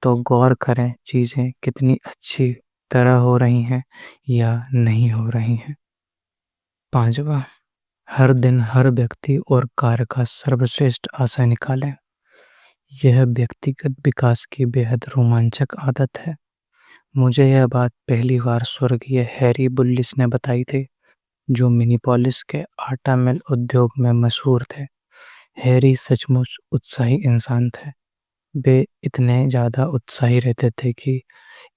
तो गौर करें चीज़ें कितनी अच्छी तरह हो रही हैं या नहीं हो रही हैं। पांचवा, हर दिन हर व्यक्ति और कार्य का सर्वश्रेष्ठ आशय निकालें। यह व्यक्तिगत विकास की बेहद रोमांचक आदत है। मुझे यह बात पहली बार स्वर्गीय हैरी बुल्लिस ने बताई थी, जो मिनीपोलिस के आटा मिल उद्योग में मशहूर थे। हैरी सचमुच उत्साही इंसान थे। वे इतने ज़्यादा उत्साही रहते थे कि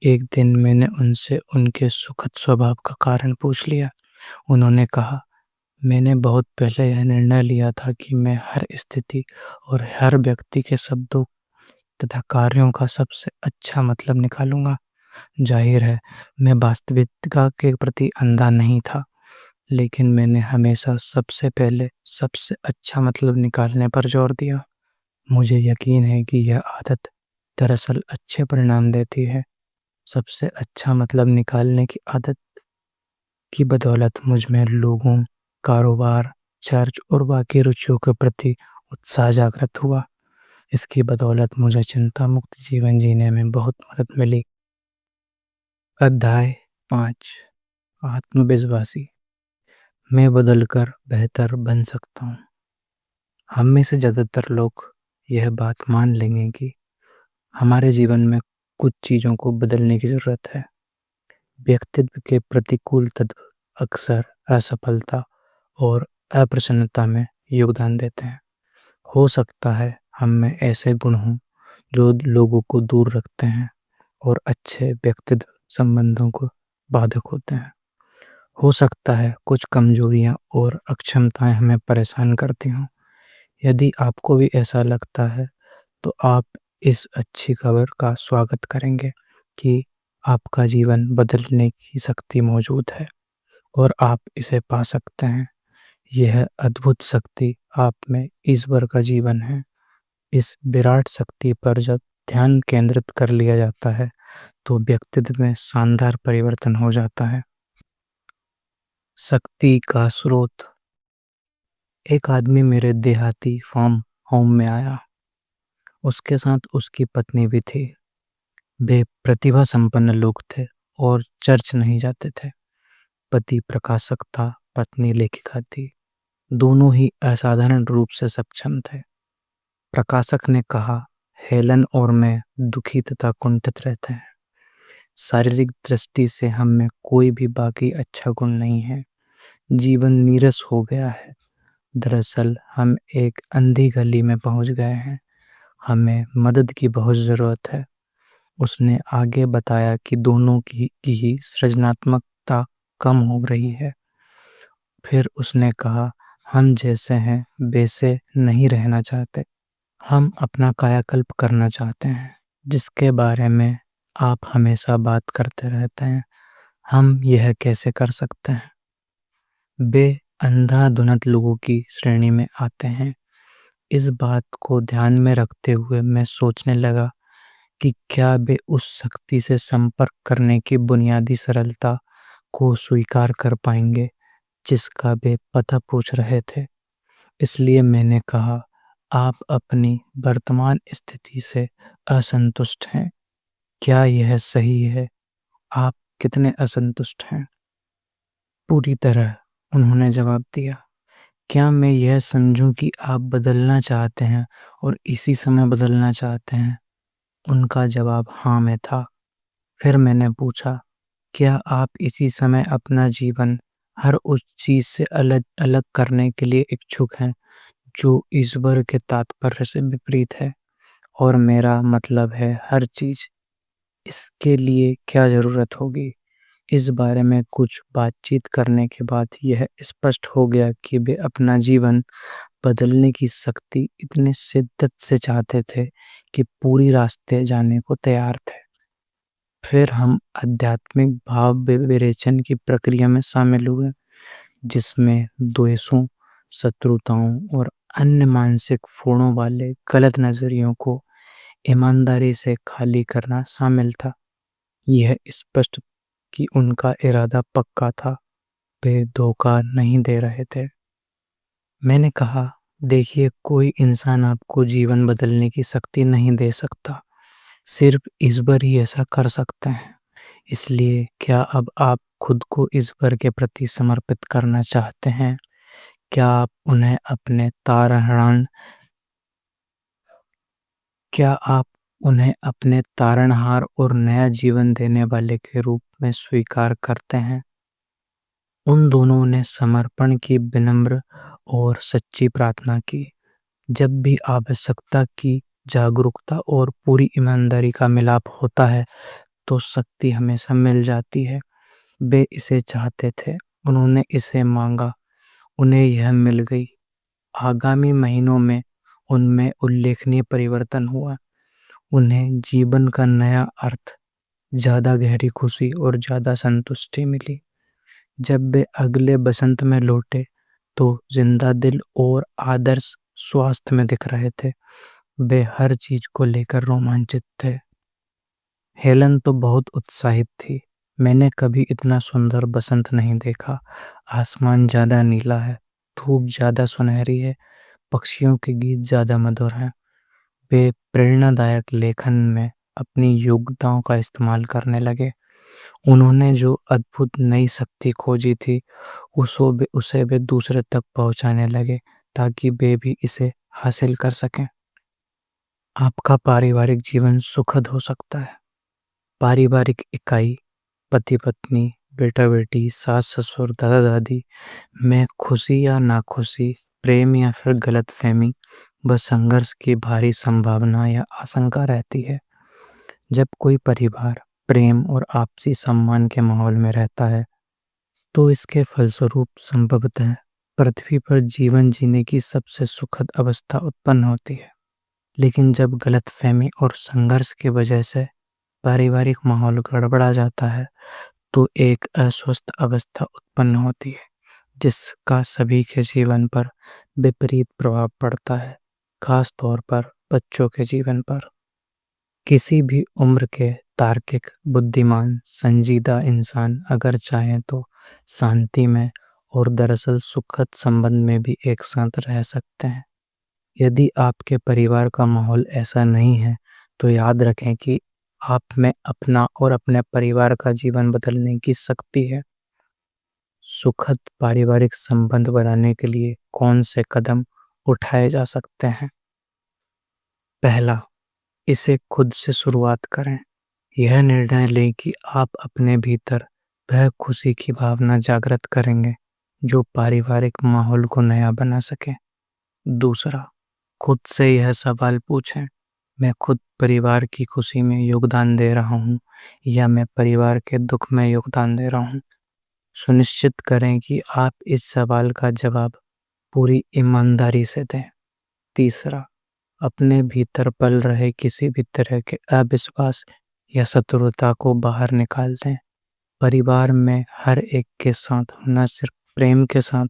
एक दिन मैंने उनसे उनके सुखद स्वभाव का कारण पूछ लिया। उन्होंने कहा, मैंने बहुत पहले यह निर्णय लिया था कि मैं हर स्थिति और हर व्यक्ति के शब्दों तथा कार्यों का सबसे अच्छा मतलब निकालूंगा। जाहिर है, मैं वास्तविकता के प्रति अंधा नहीं था, लेकिन मैंने हमेशा सबसे पहले सबसे अच्छा मतलब निकालने पर जोर दिया। मुझे यकीन है कि यह आदत दरअसल अच्छे परिणाम देती है। सबसे अच्छा मतलब निकालने की आदत की बदौलत मुझ में लोगों, कारोबार, चर्च और बाकी रुचियों के प्रति उत्साह जागृत हुआ। इसकी बदौलत मुझे चिंता मुक्त जीवन जीने में बहुत मदद मिली। अध्याय 5, आत्मविश्वासी। मैं बदलकर बेहतर बन सकता हूँ। हम में से ज़्यादातर लोग यह बात मान लेंगे कि हमारे जीवन में कुछ चीज़ों को बदलने की ज़रूरत है। व्यक्तित्व के प्रतिकूल तत्व अक्सर असफलता और अप्रसन्नता में योगदान देते हैं। हो सकता है हम में ऐसे गुण हों जो लोगों को दूर रखते हैं और अच्छे व्यक्तित्व संबंधों को बाधक होते हैं। हो सकता है कुछ कमजोरियां और अक्षमताएं हमें परेशान करती हों। यदि आपको भी ऐसा लगता है, तो आप इस अच्छी खबर का स्वागत करेंगे कि आपका जीवन बदलने की शक्ति मौजूद है और आप इसे पा सकते हैं। यह अद्भुत शक्ति आप में ईश्वर का जीवन है। इस विराट शक्ति पर जब ध्यान केंद्रित कर लिया जाता है, तो व्यक्तित्व में शानदार परिवर्तन हो जाता है। शक्ति का स्रोत। एक आदमी मेरे देहाती फार्म होम में आया। उसके साथ उसकी पत्नी भी थी। वे प्रतिभा संपन्न लोग थे और चर्च नहीं जाते थे। पति प्रकाशक था, पत्नी लेखिका थी। दोनों ही असाधारण रूप से सक्षम थे। प्रकाशक ने कहा, हेलन और मैं दुखी तथा कुंठित रहते हैं। शारीरिक दृष्टि से हम में कोई भी बाकी अच्छा गुण नहीं है। जीवन नीरस हो गया है। दरअसल हम एक अंधी गली में पहुंच गए हैं। हमें मदद की बहुत ज़रूरत है। उसने आगे बताया कि दोनों की ही सृजनात्मकता कम हो रही है। फिर उसने कहा, हम जैसे हैं वैसे नहीं रहना चाहते। हम अपना कायाकल्प करना चाहते हैं, जिसके बारे में आप हमेशा बात करते रहते हैं। हम यह कैसे कर सकते हैं? वे अंधाधुंध लोगों की श्रेणी में आते हैं। इस बात को ध्यान में रखते हुए मैं सोचने लगा कि क्या वे उस शक्ति से संपर्क करने की बुनियादी सरलता को स्वीकार कर पाएंगे जिसका वे पता पूछ रहे थे। इसलिए मैंने कहा, आप अपनी वर्तमान स्थिति से असंतुष्ट हैं। क्या यह सही है? आप कितने असंतुष्ट हैं? पूरी तरह, उन्होंने जवाब दिया। क्या मैं यह समझूं कि आप बदलना चाहते हैं और इसी समय बदलना चाहते हैं? उनका जवाब हाँ में था। फिर मैंने पूछा, क्या आप इसी समय अपना जीवन हर उस चीज से अलग अलग करने के लिए इच्छुक हैं जो ईश्वर के तात्पर्य से विपरीत है? और मेरा मतलब है हर चीज। इसके लिए क्या जरूरत होगी? इस बारे में कुछ बातचीत करने के बाद यह स्पष्ट हो गया कि वे अपना जीवन बदलने की शक्ति इतने शिद्दत से चाहते थे कि पूरी रास्ते जाने को तैयार थे। फिर हम आध्यात्मिक भाव विवेचन की प्रक्रिया में शामिल हुए, जिसमें द्वेषों, शत्रुताओं और अन्य मानसिक फोड़ों वाले गलत नजरियों को ईमानदारी से खाली करना शामिल था। यह स्पष्ट कि उनका इरादा पक्का था। वे धोखा नहीं दे रहे थे। मैंने कहा, देखिए, कोई इंसान आपको जीवन बदलने की शक्ति नहीं दे सकता। सिर्फ ईश्वर ही ऐसा कर सकते हैं। इसलिए क्या अब आप खुद को इस वर के प्रति समर्पित करना चाहते हैं? क्या आप उन्हें अपने तारणहार क्या आप उन्हें अपने तारणहार और नया जीवन देने वाले के रूप में स्वीकार करते हैं? उन दोनों ने समर्पण की विनम्र और सच्ची प्रार्थना की। जब भी आवश्यकता की जागरूकता और पूरी ईमानदारी का मिलाप होता है, तो शक्ति हमेशा मिल जाती है। वे इसे चाहते थे, उन्होंने इसे मांगा, उन्हें यह मिल गई। आगामी महीनों में उनमें उल्लेखनीय परिवर्तन हुआ। उन्हें जीवन का नया अर्थ, ज़्यादा गहरी खुशी और ज़्यादा संतुष्टि मिली। जब वे अगले बसंत में लौटे, तो जिंदा दिल और आदर्श स्वास्थ्य में दिख रहे थे। वे हर चीज को लेकर रोमांचित थे। हेलन तो बहुत उत्साहित थी। मैंने कभी इतना सुंदर बसंत नहीं देखा। आसमान ज्यादा नीला है, धूप ज्यादा सुनहरी है, पक्षियों के गीत ज्यादा मधुर हैं। वे प्रेरणादायक लेखन में अपनी योग्यताओं का इस्तेमाल करने लगे। उन्होंने जो अद्भुत नई शक्ति खोजी थी, उसे वे दूसरे तक पहुंचाने लगे, ताकि वे भी इसे हासिल कर सकें। आपका पारिवारिक जीवन सुखद हो सकता है। पारिवारिक इकाई, पति पत्नी, बेटा बेटी, सास ससुर, दादा दादी में खुशी या नाखुशी, प्रेम या फिर गलतफहमी व संघर्ष की भारी संभावना या आशंका रहती है। जब कोई परिवार प्रेम और आपसी सम्मान के माहौल में रहता है, तो इसके फलस्वरूप संभवतः पृथ्वी पर जीवन जीने की सबसे सुखद अवस्था उत्पन्न होती है। लेकिन जब गलतफहमी और संघर्ष की वजह से पारिवारिक माहौल गड़बड़ा जाता है, तो एक अस्वस्थ अवस्था उत्पन्न होती है, जिसका सभी के जीवन पर विपरीत प्रभाव पड़ता है, खास तौर पर बच्चों के जीवन पर। किसी भी उम्र के तार्किक, बुद्धिमान, संजीदा इंसान अगर चाहें तो शांति में और दरअसल सुखद संबंध में भी एक साथ रह सकते हैं। यदि आपके परिवार का माहौल ऐसा नहीं है, तो याद रखें कि आप में अपना और अपने परिवार का जीवन बदलने की शक्ति है। सुखद पारिवारिक संबंध बनाने के लिए कौन से कदम उठाए जा सकते हैं? पहला, इसे खुद से शुरुआत करें। यह निर्णय लें कि आप अपने भीतर वह खुशी की भावना जागृत करेंगे जो पारिवारिक माहौल को नया बना सके। दूसरा, खुद से यह सवाल पूछें, मैं खुद परिवार की खुशी में योगदान दे रहा हूँ या मैं परिवार के दुख में योगदान दे रहा हूँ? सुनिश्चित करें कि आप इस सवाल का जवाब पूरी ईमानदारी से दें। तीसरा, अपने भीतर पल रहे किसी भी तरह के अविश्वास या शत्रुता को बाहर निकाल दें। परिवार में हर एक के साथ न सिर्फ प्रेम के साथ,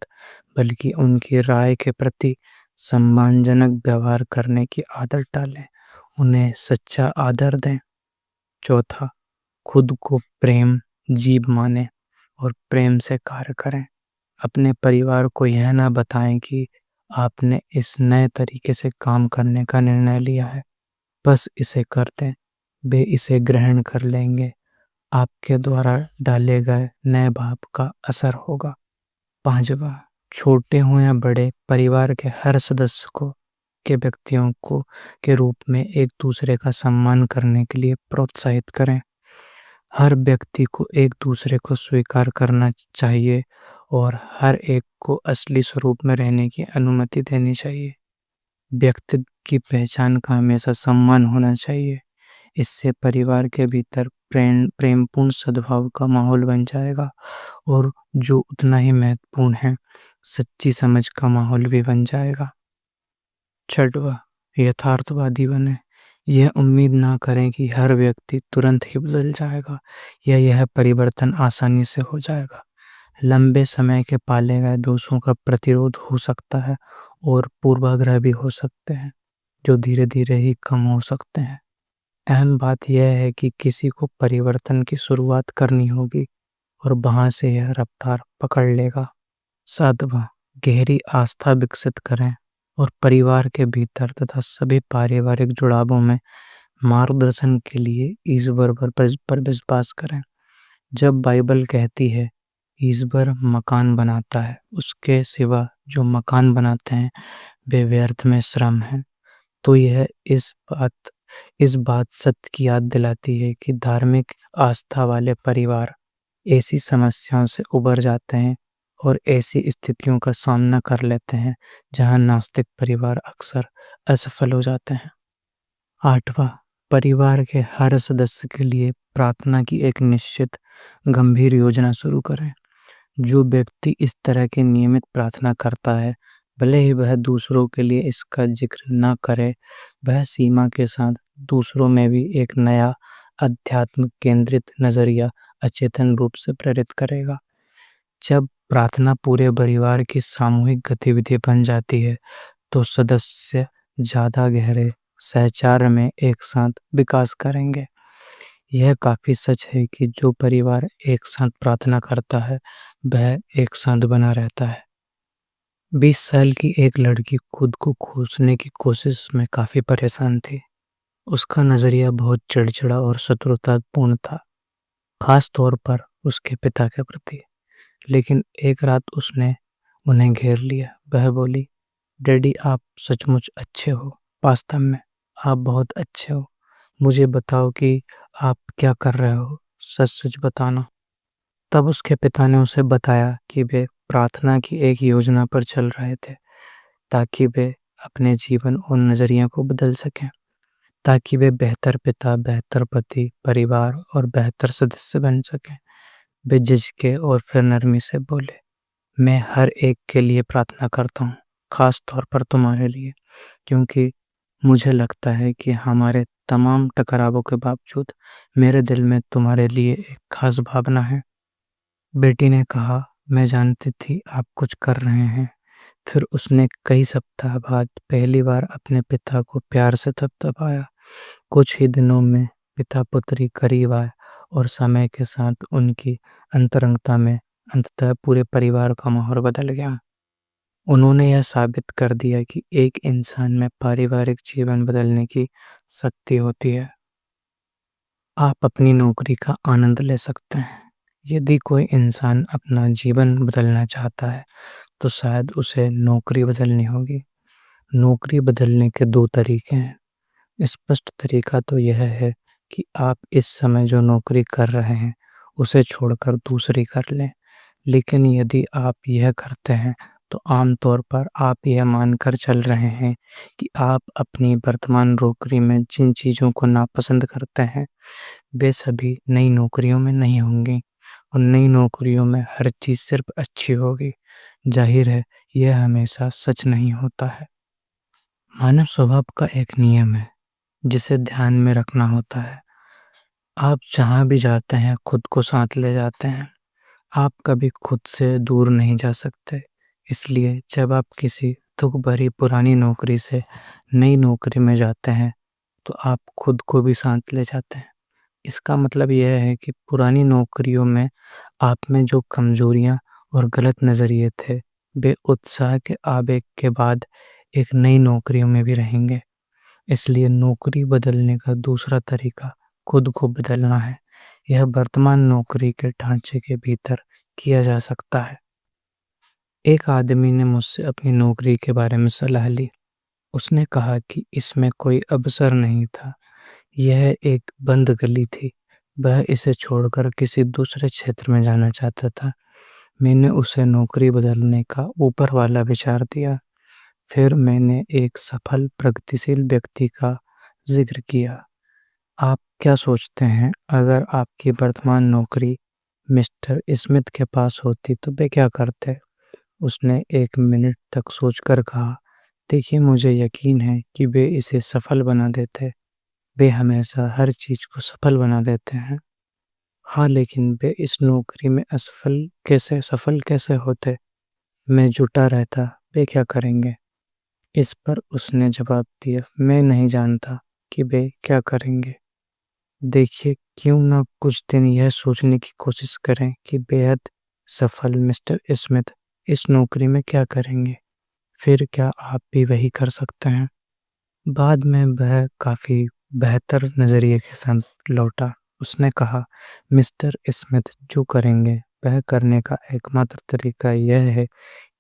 बल्कि उनकी राय के प्रति सम्मानजनक व्यवहार करने की आदत डालें। उन्हें सच्चा आदर दें। चौथा, खुद को प्रेम जीव माने और प्रेम से कार्य करें। अपने परिवार को यह ना बताएं कि आपने इस नए तरीके से काम करने का निर्णय लिया है, बस इसे कर दें। वे इसे ग्रहण कर लेंगे। आपके द्वारा डाले गए नए भाव का असर होगा। पांचवा, छोटे हों या बड़े, परिवार के हर सदस्य को के व्यक्तियों को के रूप में एक दूसरे का सम्मान करने के लिए प्रोत्साहित करें। हर व्यक्ति को एक दूसरे को स्वीकार करना चाहिए और हर एक को असली स्वरूप में रहने की अनुमति देनी चाहिए। व्यक्ति की पहचान का हमेशा सम्मान होना चाहिए। इससे परिवार के भीतर प्रेमपूर्ण सद्भाव का माहौल बन जाएगा और जो उतना ही महत्वपूर्ण है, सच्ची समझ का माहौल भी बन जाएगा। छठवां, यथार्थवादी बने। यह उम्मीद ना करें कि हर व्यक्ति तुरंत ही बदल जाएगा या यह परिवर्तन आसानी से हो जाएगा। लंबे समय के पाले गए दोषों का प्रतिरोध हो सकता है और पूर्वाग्रह भी हो सकते हैं, जो धीरे धीरे ही कम हो सकते हैं। अहम बात यह है कि किसी को परिवर्तन की शुरुआत करनी होगी और वहां से यह रफ्तार पकड़ लेगा। सातवां, गहरी आस्था विकसित करें और परिवार के भीतर तथा सभी पारिवारिक जुड़ावों में मार्गदर्शन के लिए ईश्वर पर विश्वास करें। जब बाइबल कहती है ईश्वर मकान बनाता है, उसके सिवा जो मकान बनाते हैं वे व्यर्थ में श्रम है, तो यह इस बात सत्य की याद दिलाती है कि धार्मिक आस्था वाले परिवार ऐसी समस्याओं से उबर जाते हैं और ऐसी स्थितियों का सामना कर लेते हैं जहां नास्तिक परिवार अक्सर असफल हो जाते हैं। 8वां, परिवार के हर सदस्य के लिए प्रार्थना की एक निश्चित गंभीर योजना शुरू करें। जो व्यक्ति इस तरह की नियमित प्रार्थना करता है, भले ही वह दूसरों के लिए इसका जिक्र न करे, वह सीमा के साथ दूसरों में भी एक नया अध्यात्म केंद्रित नजरिया अचेतन रूप से प्रेरित करेगा। जब प्रार्थना पूरे परिवार की सामूहिक गतिविधि बन जाती है, तो सदस्य ज़्यादा गहरे सहचार में एक साथ विकास करेंगे। यह काफ़ी सच है कि जो परिवार एक साथ प्रार्थना करता है, वह एक साथ बना रहता है। 20 साल की एक लड़की खुद को खोजने की कोशिश में काफ़ी परेशान थी। उसका नज़रिया बहुत चिड़चिड़ा और शत्रुतापूर्ण था, खास तौर पर उसके पिता के प्रति। लेकिन एक रात उसने उन्हें घेर लिया। वह बोली, डैडी आप सचमुच अच्छे हो, वास्तव में आप बहुत अच्छे हो। मुझे बताओ कि आप क्या कर रहे हो, सच सच बताना। तब उसके पिता ने उसे बताया कि वे प्रार्थना की एक योजना पर चल रहे थे, ताकि वे अपने जीवन और नज़रिया को बदल सकें, ताकि वे बेहतर पिता, बेहतर पति, परिवार और बेहतर सदस्य बन सकें। वे झिझके और फिर नरमी से बोले, मैं हर एक के लिए प्रार्थना करता हूँ, खास तौर पर तुम्हारे लिए, क्योंकि मुझे लगता है कि हमारे तमाम टकरावों के बावजूद मेरे दिल में तुम्हारे लिए एक खास भावना है। बेटी ने कहा, मैं जानती थी आप कुछ कर रहे हैं। फिर उसने कई सप्ताह बाद पहली बार अपने पिता को प्यार से थपथपाया। कुछ ही दिनों में पिता पुत्री करीब आए और समय के साथ उनकी अंतरंगता में अंततः पूरे परिवार का माहौल बदल गया। उन्होंने यह साबित कर दिया कि एक इंसान में पारिवारिक जीवन बदलने की शक्ति होती है। आप अपनी नौकरी का आनंद ले सकते हैं। यदि कोई इंसान अपना जीवन बदलना चाहता है, तो शायद उसे नौकरी बदलनी होगी। नौकरी बदलने के दो तरीके हैं। स्पष्ट तरीका तो यह है कि आप इस समय जो नौकरी कर रहे हैं, उसे छोड़कर दूसरी कर लें। लेकिन यदि आप यह करते हैं, तो आमतौर पर आप यह मानकर चल रहे हैं कि आप अपनी वर्तमान नौकरी में जिन चीज़ों को नापसंद करते हैं, वे सभी नई नौकरियों में नहीं होंगी और नई नौकरियों में हर चीज़ सिर्फ अच्छी होगी। जाहिर है, यह हमेशा सच नहीं होता है। मानव स्वभाव का एक नियम है जिसे ध्यान में रखना होता है। आप जहाँ भी जाते हैं, खुद को साथ ले जाते हैं। आप कभी खुद से दूर नहीं जा सकते। इसलिए जब आप किसी दुख भरी पुरानी नौकरी से नई नौकरी में जाते हैं, तो आप खुद को भी साथ ले जाते हैं। इसका मतलब यह है कि पुरानी नौकरियों में आप में जो कमजोरियां और गलत नज़रिए थे, वे उत्साह के आवेग के बाद एक नई नौकरियों में भी रहेंगे। इसलिए नौकरी बदलने का दूसरा तरीका खुद को बदलना है। यह वर्तमान नौकरी के ढांचे के भीतर किया जा सकता है। एक आदमी ने मुझसे अपनी नौकरी के बारे में सलाह ली। उसने कहा कि इसमें कोई अवसर नहीं था। यह एक बंद गली थी। वह इसे छोड़कर किसी दूसरे क्षेत्र में जाना चाहता था। मैंने उसे नौकरी बदलने का ऊपर वाला विचार दिया। फिर मैंने एक सफल प्रगतिशील व्यक्ति का जिक्र किया। आप क्या सोचते हैं, अगर आपकी वर्तमान नौकरी मिस्टर स्मिथ के पास होती तो वे क्या करते? उसने 1 मिनट तक सोचकर कहा, देखिए मुझे यकीन है कि वे इसे सफल बना देते। वे हमेशा हर चीज़ को सफल बना देते हैं। हाँ, लेकिन वे इस नौकरी में सफल कैसे होते? मैं जुटा रहता, वे क्या करेंगे? इस पर उसने जवाब दिया, मैं नहीं जानता कि वे क्या करेंगे। देखिए, क्यों ना कुछ दिन यह सोचने की कोशिश करें कि बेहद सफल मिस्टर स्मिथ इस नौकरी में क्या करेंगे? फिर क्या आप भी वही कर सकते हैं? बाद में वह काफ़ी बेहतर नज़रिए के साथ लौटा। उसने कहा, मिस्टर स्मिथ, जो करेंगे वह करने का एकमात्र तरीका यह है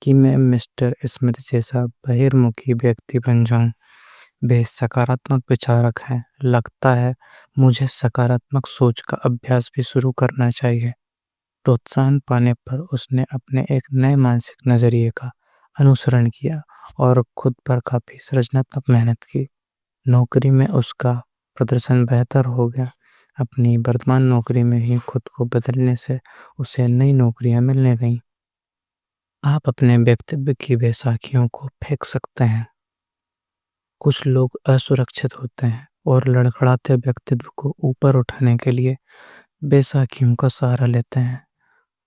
कि मैं मिस्टर स्मिथ जैसा बहिर्मुखी व्यक्ति बन जाऊं। वे सकारात्मक विचारक हैं। लगता है मुझे सकारात्मक सोच का अभ्यास भी शुरू करना चाहिए। प्रोत्साहन पाने पर उसने अपने एक नए मानसिक नजरिए का अनुसरण किया और खुद पर काफी सृजनात्मक मेहनत की। नौकरी में उसका प्रदर्शन बेहतर हो गया। अपनी वर्तमान नौकरी में ही खुद को बदलने से उसे नई नौकरियां मिलने गईं। आप अपने व्यक्तित्व की बैसाखियों को फेंक सकते हैं। कुछ लोग असुरक्षित होते हैं और लड़खड़ाते व्यक्तित्व को ऊपर उठाने के लिए बैसाखियों का सहारा लेते हैं।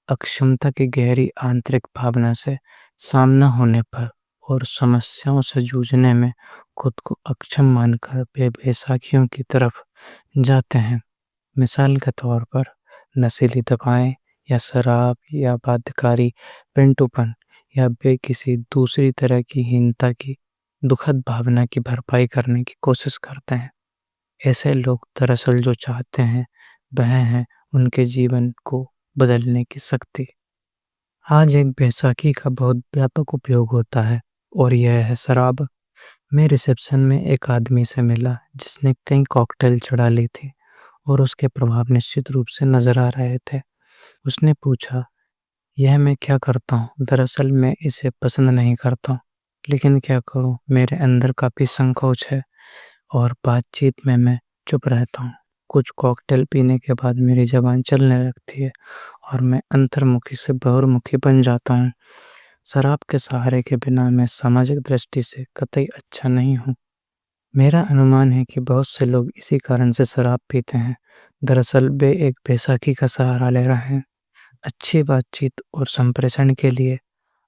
अक्षमता की गहरी आंतरिक भावना से सामना होने पर और समस्याओं से जूझने में खुद को अक्षम मानकर वे बैसाखियों की तरफ जाते हैं। मिसाल के तौर पर नशीली दवाएं या शराब या बाध्यकारी पिंटूपन या वे किसी दूसरी तरह की हीनता की दुखद भावना की भरपाई करने की कोशिश करते हैं। ऐसे लोग दरअसल जो चाहते हैं वह है उनके जीवन को बदलने की शक्ति। आज एक बैसाखी का बहुत व्यापक उपयोग होता है और यह है शराब। मैं रिसेप्शन में एक आदमी से मिला जिसने कई कॉकटेल चढ़ा ली थी और उसके प्रभाव निश्चित रूप से नजर आ रहे थे। उसने पूछा, यह मैं क्या करता हूँ? दरअसल मैं इसे पसंद नहीं करता हूँ, लेकिन क्या करूँ, मेरे अंदर काफ़ी संकोच है और बातचीत में मैं चुप रहता हूँ। कुछ कॉकटेल पीने के बाद मेरी ज़बान चलने लगती है और मैं अंतर्मुखी से बहिर्मुखी बन जाता हूँ। शराब के सहारे के बिना मैं सामाजिक दृष्टि से कतई अच्छा नहीं हूँ। मेरा अनुमान है कि बहुत से लोग इसी कारण से शराब पीते हैं। दरअसल वे एक बैसाखी का सहारा ले रहे हैं। अच्छी बातचीत और संप्रेषण के लिए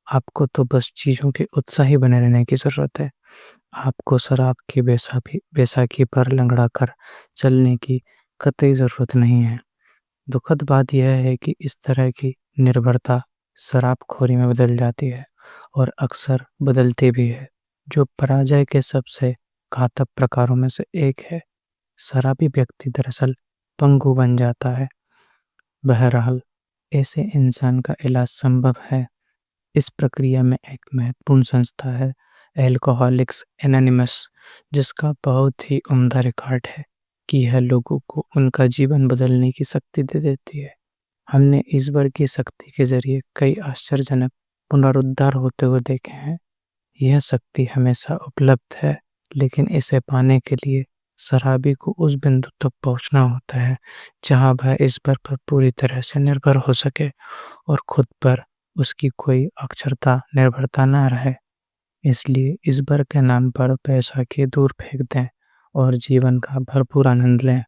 आपको तो बस चीज़ों के उत्साही बने रहने की ज़रूरत है। आपको शराब की बैसाखी पर लंगड़ा कर चलने की कतई ज़रूरत नहीं है। दुखद बात यह है कि इस तरह की निर्भरता शराबखोरी में बदल जाती है और अक्सर बदलती भी है, जो पराजय के सबसे घातक प्रकारों में से एक है। शराबी व्यक्ति दरअसल पंगु बन जाता है। बहरहाल, ऐसे इंसान का इलाज संभव है। इस प्रक्रिया में एक महत्वपूर्ण संस्था है, एल्कोहलिक्स एनोनिमस, जिसका बहुत ही उम्दा रिकॉर्ड है कि यह लोगों को उनका जीवन बदलने की शक्ति दे देती है। हमने ईश्वर की शक्ति के जरिए कई आश्चर्यजनक पुनरुद्धार होते हुए देखे हैं। यह शक्ति हमेशा उपलब्ध है, लेकिन इसे पाने के लिए शराबी को उस बिंदु तक पहुंचना होता है जहां वह ईश्वर पर पूरी तरह से निर्भर हो सके और खुद पर उसकी कोई अक्षरता निर्भरता न रहे। इसलिए ईश्वर के नाम पर पैसा के दूर फेंक दें और जीवन का भरपूर आनंद लें।